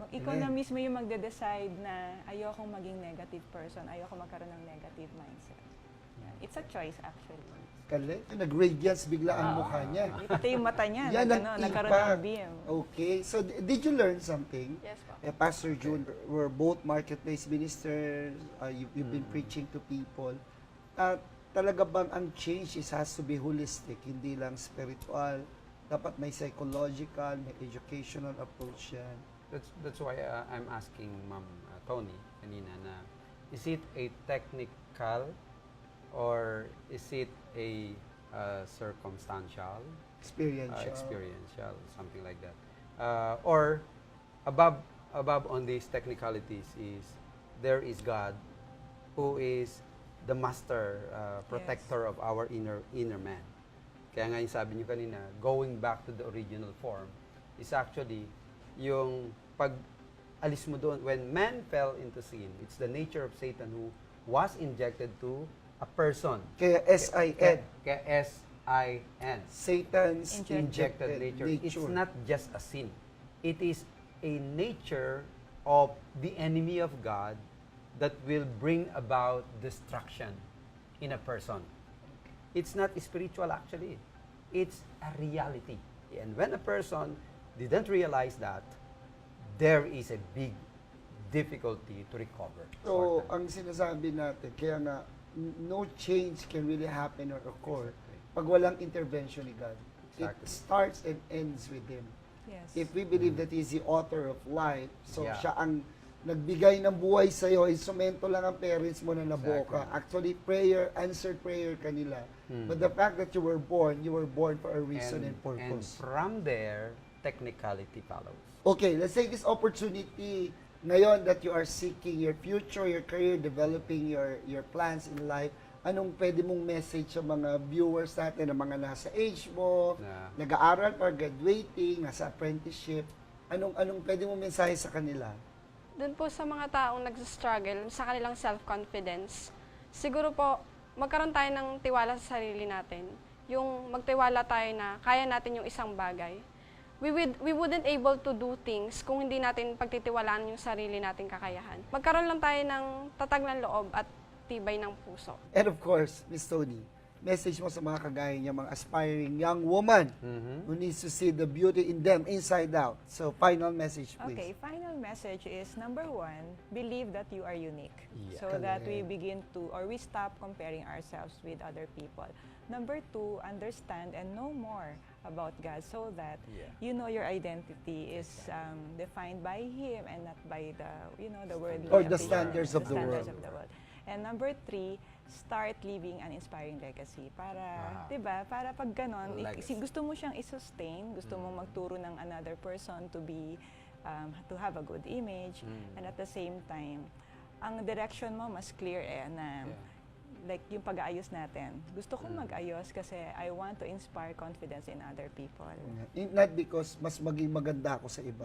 ikaw na mismo yung magde-decide na ayokong maging negative person, ayoko magkaroon ng negative mindset. It's a choice actually. Galing. Nag-radiance bigla ang mukha niya. Pati yung mata niya, Yan ang nagkaroon impact. ng beam. Okay. So, did you learn something? Yes po. Pastor June, we're both marketplace ministers. You've been preaching to people. talaga bang ang change has to be holistic, hindi lang spiritual, dapat may psychological, may educational approach yan. That's why I'm asking Ma'am Toni kanina na, is it a technical or is it a circumstantial, experiential, something like that? Or above on these technicalities is there is God who is the master protector of our inner man. Kaya nga yung sabi niyo kanina, going back to the original form is actually yung pag alis mo doon, when man fell into sin, it's the nature of Satan who was injected to a person. Kaya S-I-N. Kaya S-I-N. Satan's Injected nature. It's not just a sin. It is a nature of the enemy of God that will bring about destruction in a person. It's not spiritual actually. It's a reality. And when a person didn't realize that, there is a big difficulty to recover. So, ang sinasabi natin, kaya nga, no change can really happen or occur pag walang intervention ni God. Exactly. It starts and ends with Him. Yes. If we believe that He's the author of life, so Yeah. siya ang nagbigay ng buhay sa'yo, instrumento lang ang parents mo na nabuo ka. Actually, answered prayer kanila. But the fact that you were born for a reason and And purpose. from there, technicality follows. Okay, let's take this opportunity ngayon that you are seeking your future, your career, developing your plans in life. Anong pwede mong message sa mga viewers natin na mga nasa age mo, nag-aaral or graduating, nasa apprenticeship? Anong pwede mong mensahe sa kanila? Doon po sa mga taong nagsistruggle sa kanilang self-confidence, siguro po, magkaroon tayo ng tiwala sa sarili natin. Yung magtiwala tayo na kaya natin yung isang bagay. We wouldn't able to do things kung hindi natin pagtitiwalaan yung sarili nating kakayahan. Magkaroon lang tayo ng tatag ng loob at tibay ng puso. And of course, Miss Toni, message mo sa mga kagaya niya, mga aspiring young woman who needs to see the beauty in them inside out. So, final message, please. Okay, final message is, number one, believe that you are unique. Yeah. So that we begin to, or we stop comparing ourselves with other people. Number two, understand and know more about God so that you know your identity is defined by Him and not by the, the worldly Or the ambition, standards of the standards world. of the world. And number three, start leaving an inspiring legacy. Para, 'di ba? Para pag ganon, gusto mo siyang i-sustain, gusto mo magturo ng another person to be to have a good image, and at the same time, ang direction mo mas clear na like yung pag-aayos natin. Gusto kong mag-ayos kasi I want to inspire confidence in other people. Not because mas maging maganda ako sa iba.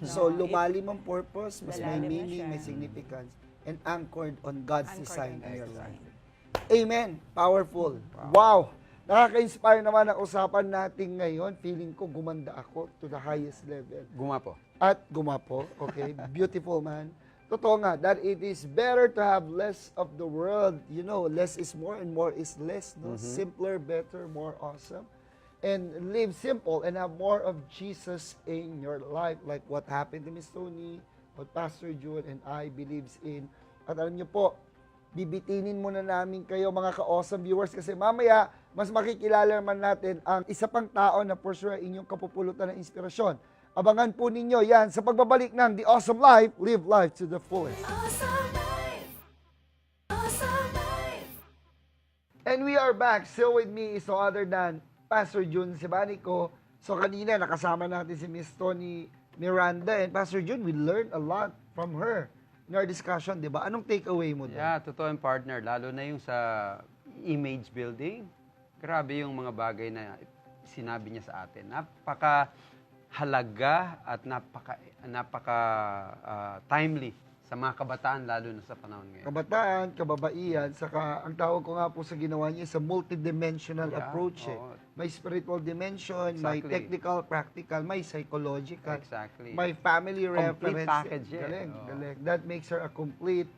So, lumalim ang purpose, mas may Lalalim na meaning, siya. may significance, and anchored on God's Anchored design on in your God's life. design. Amen. Powerful. Wow. Nakaka-inspire naman ang usapan natin ngayon. Feeling ko gumanda ako to the highest level. Gumapo. At gumapo. Okay. Beautiful man. Totoo nga, that it is better to have less of the world. You know, less is more and more is less. No? Simpler, better, more awesome. And live simple and have more of Jesus in your life. Like what happened to Miss Toni, what Pastor June and I believes in. At alam niyo po, bibitinin muna namin kayo mga ka-awesome viewers kasi mamaya mas makikilala naman natin ang isa pang tao na for sure inyong kapupulutan ng inspirasyon. Abangan po ninyo yan sa pagbabalik ng The Awesome Life, Live Life to the Fullest. Awesome life. Awesome life. And we are back. Still with me is no other than Pastor June Sebanico. So kanina nakasama natin si Miss Toni Miranda and Pastor June, we learned a lot from her in our discussion, di ba? Anong takeaway mo doon? Yeah, totoo yung partner. Lalo na yung sa image building. Grabe yung mga bagay na sinabi niya sa atin. Napaka-halaga at napaka-timely sa mga kabataan, lalo na sa panahon ngayon. Kabataan, kababaihan, saka ang tawag ko nga po sa ginawa niya is a multidimensional approach. oo. May spiritual dimension, may Exactly. technical, practical, may psychological, Exactly. may family Complete reference. package yan. Galing, Oo. galing. That makes her a complete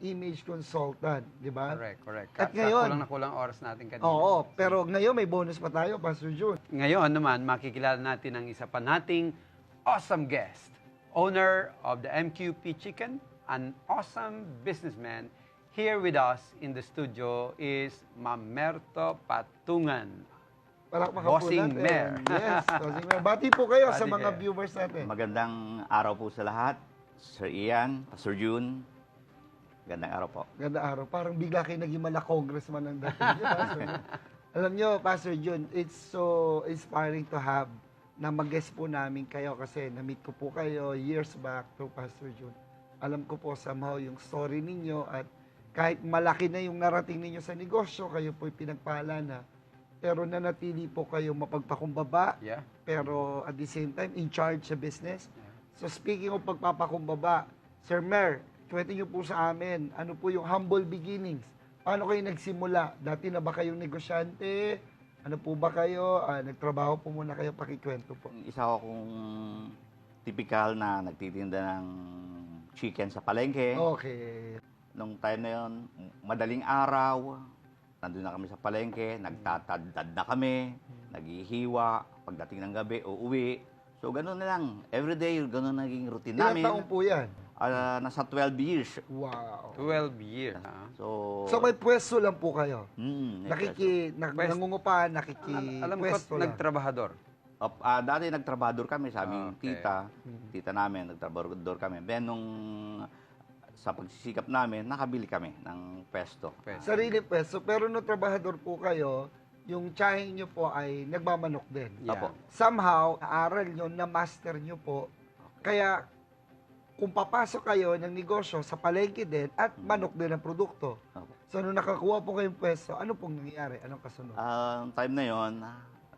image consultant, di ba? Correct. At ngayon, Kulang oras natin kanina. oo, pero ngayon may bonus pa tayo, Pastor June. Ngayon naman, makikilala natin ang isa pa nating awesome guest. Owner of the MQP Chicken, an awesome businessman, here with us in the studio is Ma'am Merto Patungan. Palakpakan po Bossing natin. Mayor. Yes, Bossing Mayor. Bati po kayo sa Bati mga kayo. viewers natin. Magandang araw po sa lahat. Sir Ian, Pastor June. Magandang araw po. Ganda araw. Parang bigla kayo naging mala congressman ng dating niyo, Pastor. Alam niyo, Pastor Jun, it's so inspiring to have na mag-guest po namin kayo kasi na-meet ko po kayo years back to Pastor Jun. Alam ko po somehow yung story ninyo at kahit malaki na yung narating ninyo sa negosyo, kayo po'y pinagpala na. Pero nanatili po kayo mapagpakumbaba, Yeah. pero at the same time, in charge sa business. So speaking of pagpapakumbaba, Sir Mer, kwento niyo po sa amin, ano po yung humble beginnings? Paano kayo nagsimula? Dati na ba kayong negosyante? Ano po ba kayo? Nagtrabaho po muna kayo, pakikwento po. Isa ko kung typical na nagtitinda ng chicken sa palengke. Okay. Nung time na yon, madaling araw, nandun na kami sa palengke, nagtatadtad na kami, naghihiwa, pagdating ng gabi, uuwi. So, ganun na lang. Everyday, ganun naging routine Ilang namin. taon po yan? Nasa 12 years. Wow. 12 years. So, So may pwesto lang po kayo? pwesto. Pwesto. Nangungupahan, Alam ko, nakikipwesto lang? nagtrabahador. Dati nagtrabador kami sa aming Okay. tita namin, nagtrabador kami. Then nung sa pagsisikap namin, nakabili kami ng pwesto. Sarili pwesto. Pero nung trabahador po kayo, yung tsahin nyo po ay nagmamanok din. Yeah. Apo. Somehow, naaral nyo, na-master nyo po. Kaya, kung papasok kayo ng negosyo sa palengke din at manok din ang produkto. Apo. So, nung nakakuha po kayong pwesto, ano pong nangyayari? Anong kasunod? Time na yon,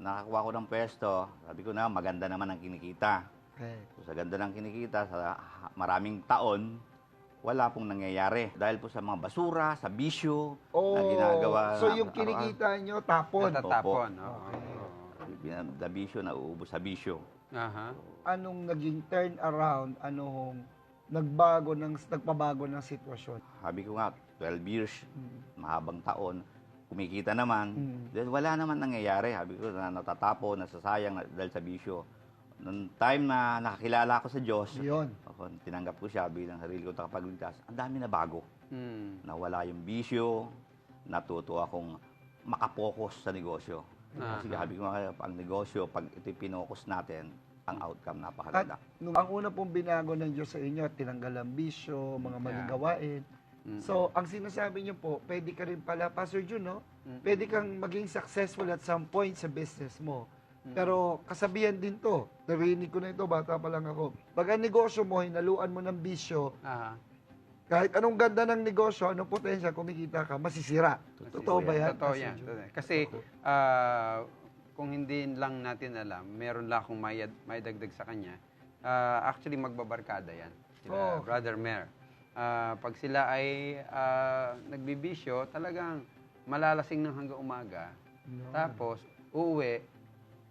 nakakuha ko ng pwesto. Sabi ko na, maganda naman ang kinikita. Okay. So, sa ganda ng kinikita, sa maraming taon, wala pong nangyayari. Dahil po sa mga basura, sa bisyo, na ginagawa. So, yung kinikita nyo, tapon. Natatapon. The bisyo, nauubos sa bisyo. Aha. Anong naging turn around? Anong nagpabago ng sitwasyon? Sabi ko nga, 12 years, mahabang taon, kumikita naman. Then wala naman nangyayari. Sabi ko na natatapo, nasasayang dahil sa bisyo. Nung time na nakakilala ako sa Diyos, Yun. tinanggap ko siya bilang sarili ko takapagligtas. Ang dami na bago. Hmm. Nawala yung bisyo, natuto akong makapokus sa negosyo. Kasi sabi ko nga, ang negosyo, pag ito pinokus natin, ang outcome napakaganda. Ang una pong binago ng Diyos sa inyo, tinanggal ang bisyo, mga maling gawain. So, ang sinasabi niyo po, pwede ka rin pala, Pastor Jun, no? Pwede kang maging successful at some point sa business mo. Pero kasabihan din to, narinig ko na ito, bata pa lang ako. Pag ang negosyo mo, hinaluan mo ng bisyo, Aha. kahit anong ganda ng negosyo, anong potensya, kumikita ka, masisira. Totoo ba yan? Totoo Pastor yan. Jun? Totoo. Kasi, kung hindi lang natin alam, meron lang akong may dagdag sa kanya. Actually, magbabarkada yan. Sila, Brother Mayor. Pag sila ay nagbibisyo, talagang malalasing ng hanggang umaga. Tapos, uuwi,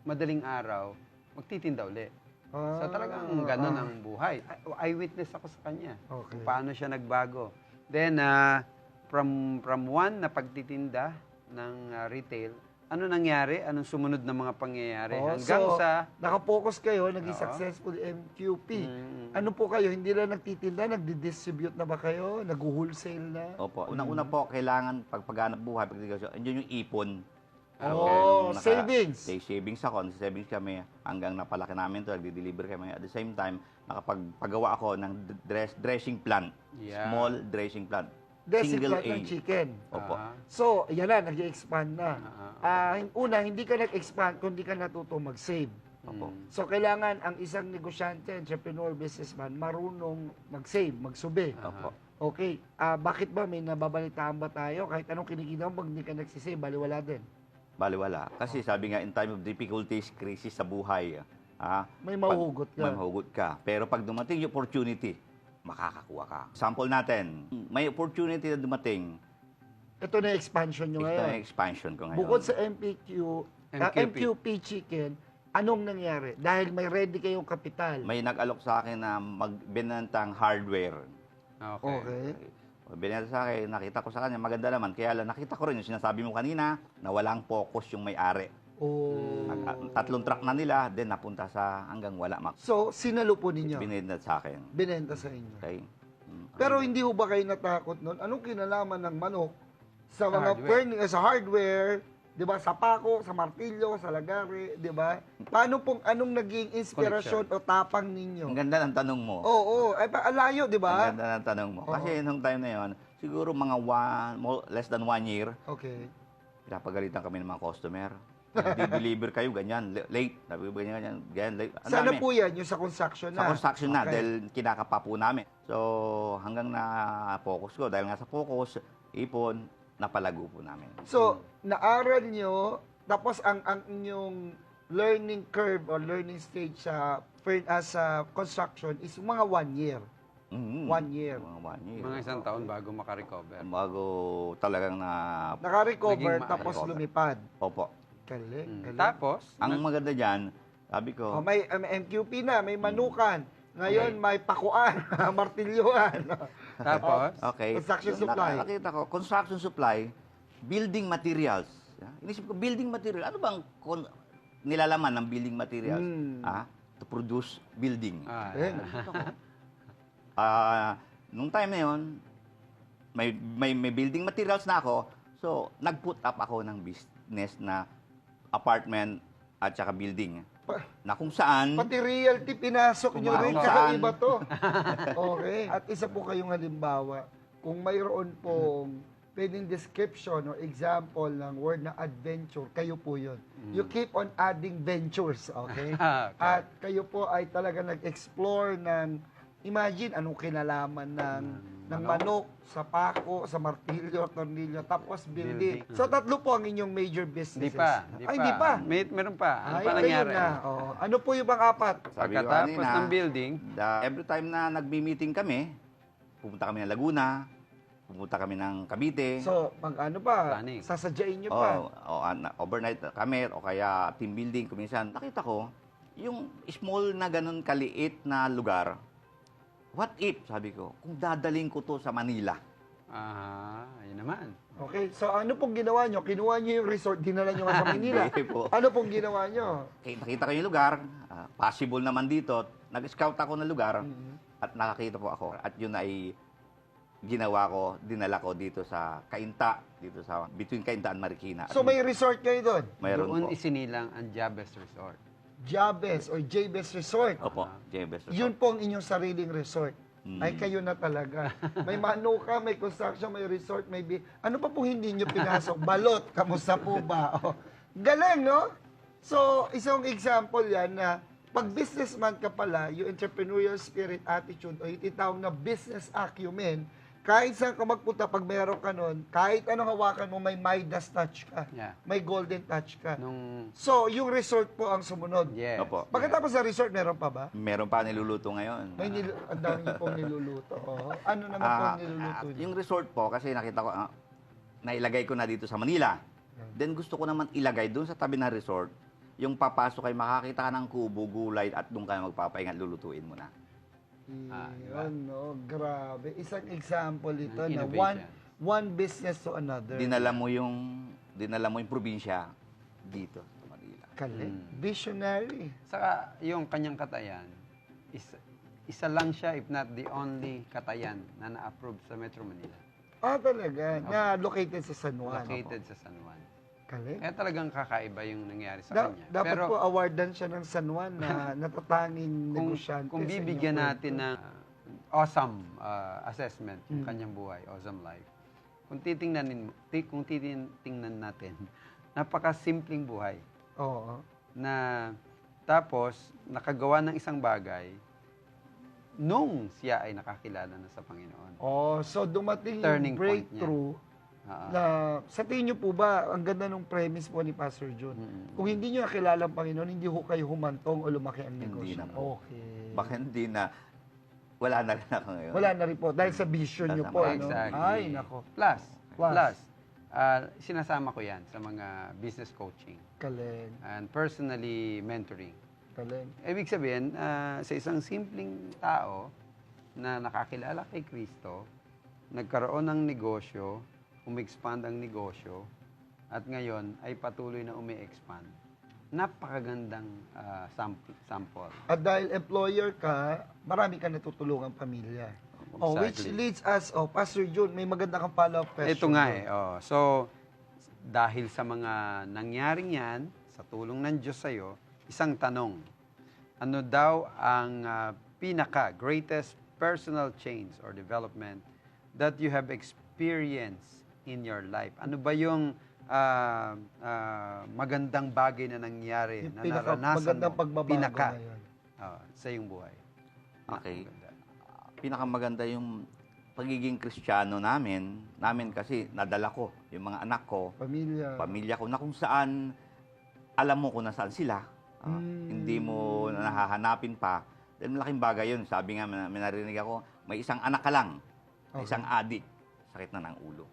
madaling araw, magtitinda uli. So talagang ganun ang buhay. Eyewitness ako sa kanya. Okay. Kung paano siya nagbago. Then, from one na pagtitinda ng retail, ano nangyari? Anong sumunod na mga pangyayari? Hanggang so, sa... nakapokus kayo, naging Oo. successful MQP. Ano po kayo, hindi lang nagtitinda, nagdi-distribute na ba kayo? Nag-wholesale na? Opo. Unang-una po, kailangan pagpaganap buhay, pag negosyo, andyan yung ipon. Oh, savings. Savings ako. Savings kami hanggang napalaki namin to, nagdi-deliver kami. At the same time, nakapagpagawa ako ng dressing plant. Yeah. Small dressing plant. Dressing Single plant ng A. chicken. Opo. So, yan na, nag-expand na. Una, hindi ka nag-expand kung hindi ka natuto mag-save. Opo. So, kailangan ang isang negosyante, entrepreneur, businessman, marunong mag-save, magsubi. Opo. Okay, bakit ba may nababalitaan ba tayo? Kahit anong kinikita mo, pag hindi ka nagsisave, baliwala din. Baliwala. Kasi sabi nga, in time of difficulties, crisis sa buhay, May mahuhugot ka. May mahuhugot ka. Pero pag dumating yung opportunity, makakakuha ka. Sample natin, may opportunity na dumating. Ito na yung expansion nyo Ito ngayon. na yung expansion ko ngayon. Bukod sa MQP. MQP chicken, anong nangyari? Dahil may ready kayong kapital. May nag-alok sa akin na magbinantang hardware. Okay. Binenta sa akin, nakita ko sa kanya, maganda naman. Kaya lang, nakita ko rin yung sinasabi mo kanina, na walang focus yung may-ari. Oh. Tatlong truck na nila, then napunta sa hanggang wala. So, sinalo po ninyo? Binenta sa akin. Binenta sa inyo. Okay? Pero hindi ho ba kayo natakot nun? Anong kinalaman ng manok sa mga hardware. sa hardware, 'di ba? Sa pako, sa martilyo, sa lagari, 'di ba? Paano pong anong naging inspirasyon o tapang ninyo? Ang ganda ng tanong mo. Oo, ay alayo, 'di Ang ba? ganda ng tanong mo. Oo. Kasi nung time na yon, siguro mga less than 1 year, Okay. pinapagalitan kami ng mga customer. Di-deliver kayo, ganyan, late. Sabi ko, ganyan, late. Ang Sana dami. po yan, yung sa construction na. Sa construction na, Okay. dahil kinakapa po namin. So, hanggang na-focus ko, dahil nga sa focus, ipon, napalago po namin. So, naaral nyo, tapos ang inyong learning curve or learning stage sa construction is mga 1 year. 1 year. Mga 1 year. Mga isang taon bago makarecover. Bago talagang Naka-recover, Naging tapos ma-recover. lumipad. Opo. Galing. galing. Tapos, Ang maganda dyan, sabi ko, May MQP na, may manukan. Ngayon, may pakuan, martilyuan. tapos, okay. Construction Yung supply. Nakita ko, construction supply, building materials. Inisip ko, building material. Ano bang nilalaman ng building materials? To produce building. Nung time na yun, may building materials na ako, so nag-put up ako ng business na apartment at saka building. Na kung saan, Pati realty, pinasok nyo rin. Kung Kaya saan. iba to. Okay. At isa po kayong halimbawa, kung mayroon pong pwedeng description or example ng word na adventure, kayo po yun. You keep on adding ventures, okay? Okay. At kayo po ay talaga nag-explore ng, imagine, anong kinalaman ng manok, sa pako, sa martilyo, tornilyo, tapos building. Building. So, tatlo po ang inyong major businesses. Hindi pa. Ay, hindi pa. Meron pa. Ano Ay, pa kayo nangyari? na. Oh. Ano po yung pang-apat? sabi ko Pagkatapos kanina, ng building, every time na nagmi-meeting kami, pupunta kami ng Laguna, pupunta kami ng Cavite, So, ano pa? Planning. Sasadyain nyo pa. overnight kami, o kaya team building, kuminsan. Nakita ko, yung small na ganun kaliit na lugar, what if, sabi ko, kung dadaling ko to sa Manila? yun naman. Okay, so ano pong ginawa nyo? Kinuha nyo yung resort, dinala nyo nga sa Manila. Hindi po. Ano pong ginawa nyo? Okay, nakita ko yung lugar, possible naman dito, nag-scout ako ng lugar, at nakakita po ako. At yun ay ginawa ko, dinala ko dito sa Cainta, dito sa between Cainta and Marikina. So may resort kayo doon? Mayroon Doon po. isinilang ang Jabez Resort. Jabez or Jabez Resort. Opo, JBS Resort. Yun po ang inyong sariling resort. Ay kayo na talaga. May manuka, may construction, may resort, may ano pa po hindi nyo pinasok? Balot, kamusta po ba? Oh, galing, no? So, isang example yan na pag businessman ka pala, yung entrepreneurial spirit, attitude, o yung itawag na business acumen, kahit saan ka magpunta, pag meron ka nun, kahit anong hawakan mo, may Midas touch ka. Yeah. May golden touch ka. Nung, So, yung resort po ang sumunod. yes. Opo. Pagkatapos sa resort, meron pa ba? Meron pa niluluto ngayon. May ang dami niyo pong niluluto. Oh. Ano naman po ang niluluto niyo? Yung resort po, kasi nakita ko, nailagay ko na dito sa Manila. Then gusto ko naman ilagay doon sa tabi ng resort, yung papasok ay makakita ka ng kubo, gulay, at doon ka na magpapahinga, lulutuin mo na. diba? Yun, no? Grabe. Isang example ito na Innovation. one business to another. Dinala mo yung probinsya dito sa Manila. Galing. Visionary. Saka yung kanyang katayan, isa lang siya, if not the only katayan na na-approve sa Metro Manila. Talaga. Na located sa San Juan. Located sa San Juan. Galing. Kaya talagang kakaiba yung nangyari sa kanya. Dapat Pero po awardan siya ng San Juan na natatanging negosyante. kung sa bibigyan inyong natin kwento. ng awesome assessment yung kanyang buhay, awesome life. Kung titingnan natin, napakasimpleng buhay Oo. na tapos nakagawa ng isang bagay nung siya ay nakakilala na sa Panginoon. So dumating Turning yung point breakthrough Oo. na sa tingin niyo po ba, ang ganda ng premise po ni Pastor John, kung hindi niyo nakilala ang Panginoon, hindi ho kayo humantong o lumaki ang Hindi negosyo. na po. Okay. Baka hindi na, wala na rin ako ngayon. Wala na rin po. Dahil sa vision niyo po. Ano? Exactly. Ay, nako. Plus, Plus. sinasama ko yan sa mga business coaching Galing. and personally mentoring. Galing. Ibig sabihin, sa isang simpleng tao na nakakilala kay Kristo, nagkaroon ng negosyo, umi-expand ang negosyo, at ngayon ay patuloy na umi-expand. Napakagandang sample. At dahil employer ka, marami ka natutulungang pamilya. Oh, which Exactly. leads us, Pastor June, may maganda kang follow-up question. Ito nga So, dahil sa mga nangyaring yan, sa tulong ng Diyos sa'yo, isang tanong. Ano daw ang pinaka-greatest personal change or development that you have experienced in your life? Ano ba yung magandang bagay na nangyari, Yung na naranasan magandang mo? pagbabago ngayon. Sa iyong buhay. Okay. Maganda. Pinakamaganda yung pagiging Kristiyano namin kasi nadala ko yung mga anak ko, pamilya ko, na kung saan alam mo kung nasaan sila. Hindi mo nahahanapin pa. Dahil malaking bagay yun. Sabi nga, may narinig ako, may isang anak ka lang, may isang adik, sakit na ng ulo.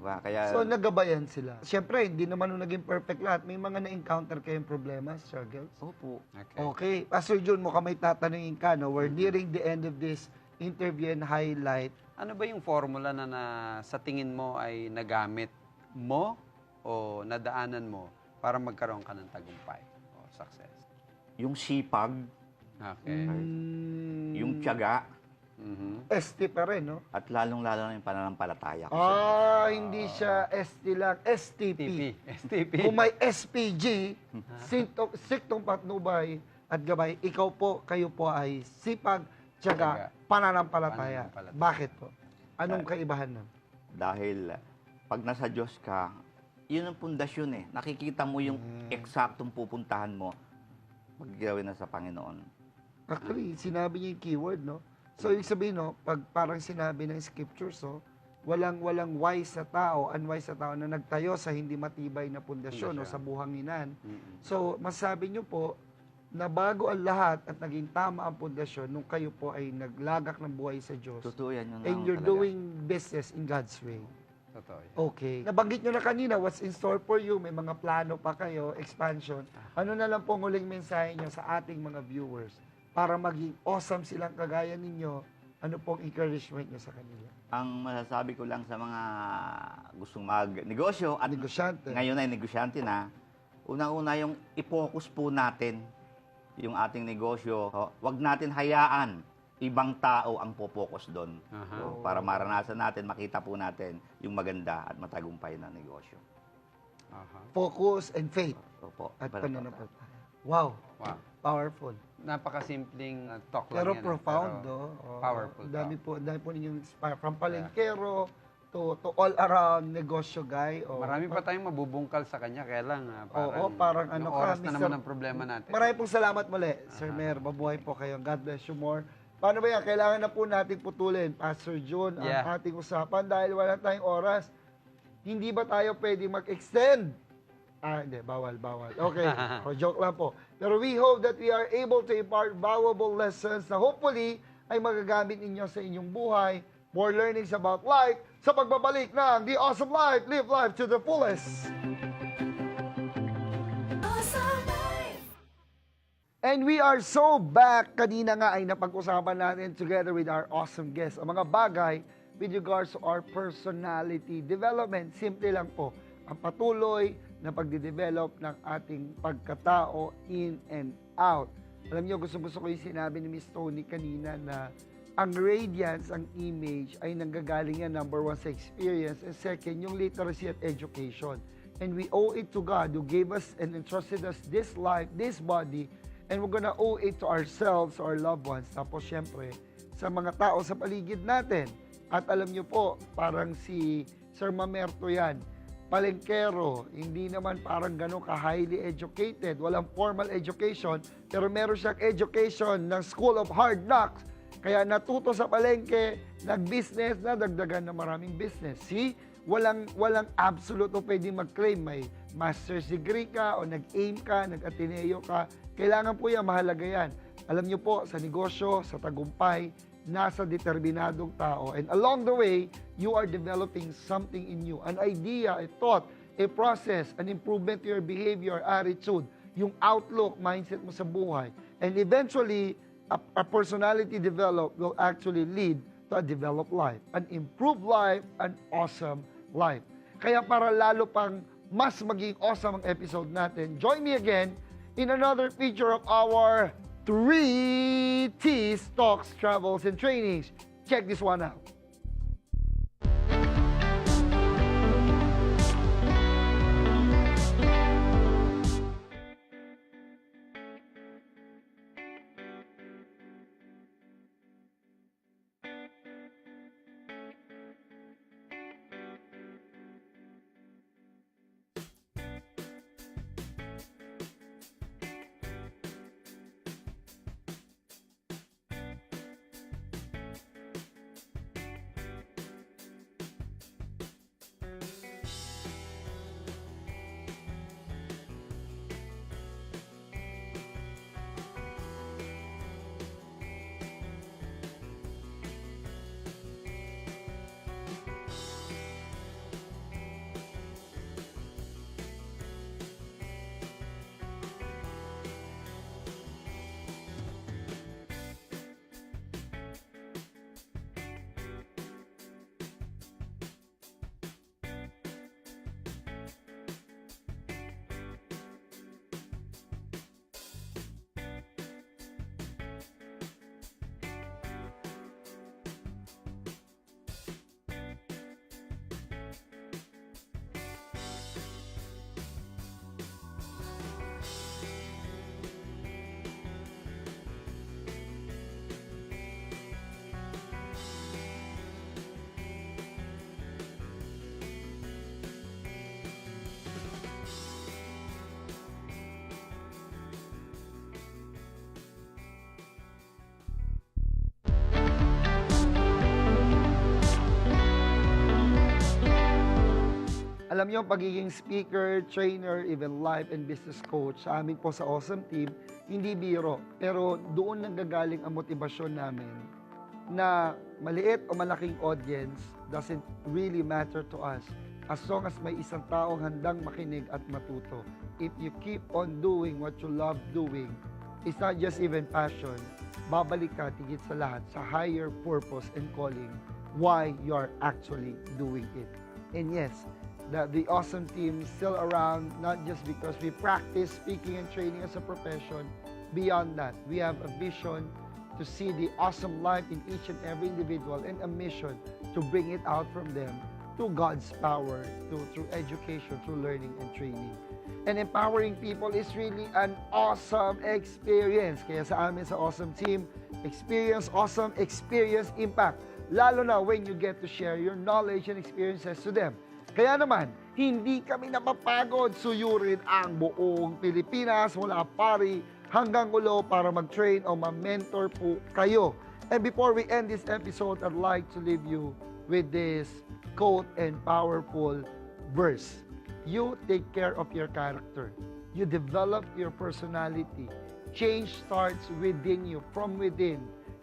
Diba? Kaya, So, nagabayan sila. Siyempre, hindi naman nung naging perfect lahat. May mga na-encounter kayong problema, struggles? opo. Okay. Pastor June, mukhang may tatanungin ka, no? We're nearing the end of this interview and highlight. Ano ba yung formula na sa tingin mo ay nagamit mo o nadaanan mo para magkaroon ka ng tagumpay o success? Yung sipag, Okay. yung tiyaga, ST pa rin, no? at lalong-lalo na yung pananampalataya ko. Hindi siya ST lang, STP. STP. Kung may SPG, Siktong Patnubay at Gabay, kayo po ay sipag, tiyaga, pananampalataya. Pananampalataya. Bakit po? Anong kaibahan nun? Dahil pag nasa Diyos ka, yun ang pundasyon eh. Nakikita mo yung eksaktong pupuntahan mo maggawin na sa Panginoon. Actually, sinabi niya yung keyword, no? So, ibig sabihin, no, pag parang sinabi ng scriptures, walang wise na tao, unwise na tao na nagtayo sa hindi matibay na pundasyon o sa buhanginan. So, masabi niyo po na bago ang lahat at naging tama ang pundasyon nung kayo po ay naglagak ng buhay sa Diyos. Totoo yan. Yun And lang you're talaga. doing business in God's way. Totoo yan. Okay. Nabanggit nyo na kanina, what's in store for you? May mga plano pa kayo, expansion. Ano na lang po ang huling mensahe nyo sa ating mga viewers para maging awesome silang kagaya ninyo? Ano pong encouragement nyo sa kanila? Ang masasabi ko lang sa mga gustong mag-negosyo at Negosyante. ngayon ay negosyante na, unang-una yung i-focus po natin yung ating negosyo. Huwag natin hayaan ibang tao ang po-focus doon. So, para maranasan natin, makita po natin yung maganda at matagumpay na negosyo. Focus and faith. Opo. At pananampalataya. Wow. Wow. Powerful. Napakasimpleng talk lang Pero yan. profound, Pero no? powerful. Dami po ninyong inspire. From palengkero to all around negosyo guy. Marami pa tayong mabubungkal sa kanya, kaya lang parang ano yung ka, oras na Mr. naman ang problema natin. Maraming pong salamat muli, Sir Mayor. Mabuhay po kayo. God bless you more. Paano ba yan? Kailangan na po natin putulin, Pastor June, ang ating usapan dahil wala tayong oras. Hindi ba tayo pwede mag-extend? Hindi. Bawal. Okay. Joke lang po. Pero we hope that we are able to impart valuable lessons na hopefully ay magagamit ninyo sa inyong buhay. More learnings about life sa pagbabalik ng The Awesome Life. Live life to the fullest. Awesome Life. And we are so back. Kanina nga ay napag-usapan natin together with our awesome guests ang mga bagay with regards to our personality development. Simple lang po, ang patuloy na pagde-develop ng ating pagkatao in and out. Alam niyo, gusto ko yung sinabi ni Miss Toni kanina na ang radiance, ang image, ay nanggagaling yan, number one, sa experience, and second, yung literacy at education. And we owe it to God who gave us and entrusted us this life, this body, and we're gonna owe it to ourselves, our loved ones. Tapos, syempre, sa mga tao sa paligid natin. At alam niyo po, parang si Sir Mamerto yan, palengkero, hindi naman parang gano'n ka-highly educated, walang formal education, pero meron siyang education ng School of Hard Knocks. Kaya natuto sa palengke, nag-business na, dagdagan na maraming business. See? Walang absolute o pwedeng mag-claim. May master's degree ka o nag-aim ka, nag-ateneo ka. Kailangan po yan, mahalaga yan. Alam niyo po, sa negosyo, sa tagumpay, nasa determinadong tao. And along the way, you are developing something in you. An idea, a thought, a process, an improvement to your behavior, attitude, yung outlook, mindset mo sa buhay. And eventually, a personality develop will actually lead to a developed life, an improved life, an awesome life. Kaya para lalo pang mas maging awesome ang episode natin, join me again in another feature of our 3 T's Talks, Travels, and Trainings. Check this one out. Alam niyo, pagiging speaker, trainer, even life and business coach, sa amin po sa Awesome Team, hindi biro. Pero doon nanggagaling ang motibasyon namin na maliit o malaking audience doesn't really matter to us as long as may isang taong handang makinig at matuto. If you keep on doing what you love doing, it's not just even passion, babalik ka tigit sa lahat sa higher purpose and calling why you are actually doing it. And yes, the Awesome Team is still around, not just because we practice speaking and training as a profession. Beyond that, we have a vision to see the awesome life in each and every individual and a mission to bring it out from them to God's power, through education, through learning and training. And empowering people is really an awesome experience. Kaya sa amin sa Awesome Team, experience, awesome experience, impact. Lalo na when you get to share your knowledge and experiences to them. Kaya naman, hindi kami napapagod suyurin ang buong Pilipinas mula pari hanggang ulo para mag-train o ma-mentor po kayo. And before we end this episode, I'd like to leave you with this quote and powerful verse. You take care of your character. You develop your personality. Change starts within you, from within.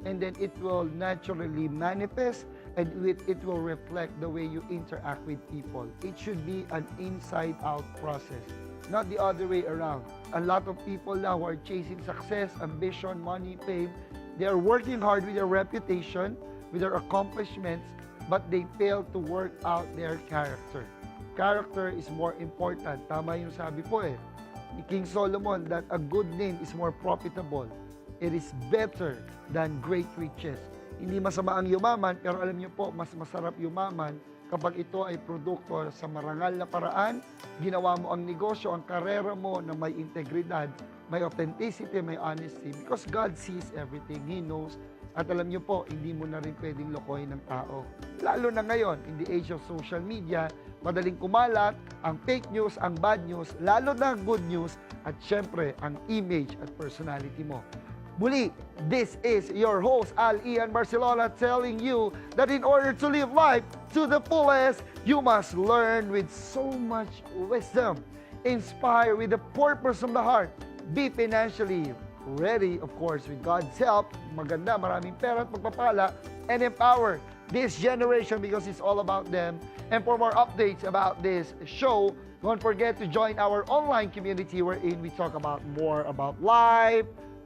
And then it will naturally manifest and it will reflect the way you interact with people. It should be an inside-out process, not the other way around. A lot of people now who are chasing success, ambition, money, fame, they are working hard with their reputation, with their accomplishments, but they fail to work out their character. Character is more important. Tama yung sabi po ni King Solomon, that a good name is more profitable. It is better than great riches. Hindi masama ang yumaman, pero alam niyo po, mas masarap yumaman kapag ito ay produkto sa marangal na paraan, ginawa mo ang negosyo, ang karera mo na may integridad, may authenticity, may honesty. Because God sees everything. He knows. At alam niyo po, hindi mo na rin pwedeng lokohin ng tao. Lalo na ngayon, in the age of social media, madaling kumalat ang fake news, ang bad news, lalo na good news, at syempre, ang image at personality mo. Muli, this is your host, Al Ian Barcelona, telling you that in order to live life to the fullest, you must learn with so much wisdom, inspire with the purpose of the heart, be financially ready, of course, with God's help, maganda, maraming pera at pagpapala, and empower this generation because it's all about them. And for more updates about this show, don't forget to join our online community wherein we talk about more about life,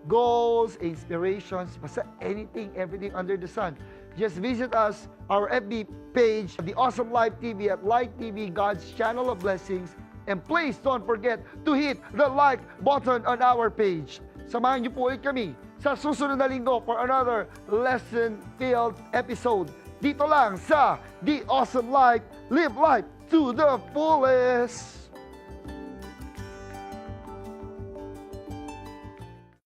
goals, inspirations, basta anything, everything under the sun. Just visit us, our FB page, The Awesome Life TV at Light TV, God's Channel of Blessings. And please don't forget to hit the like button on our page. Samahan niyo po ulit kami sa susunod na linggo for another lesson-filled episode. Dito lang sa The Awesome Life, live life to the fullest!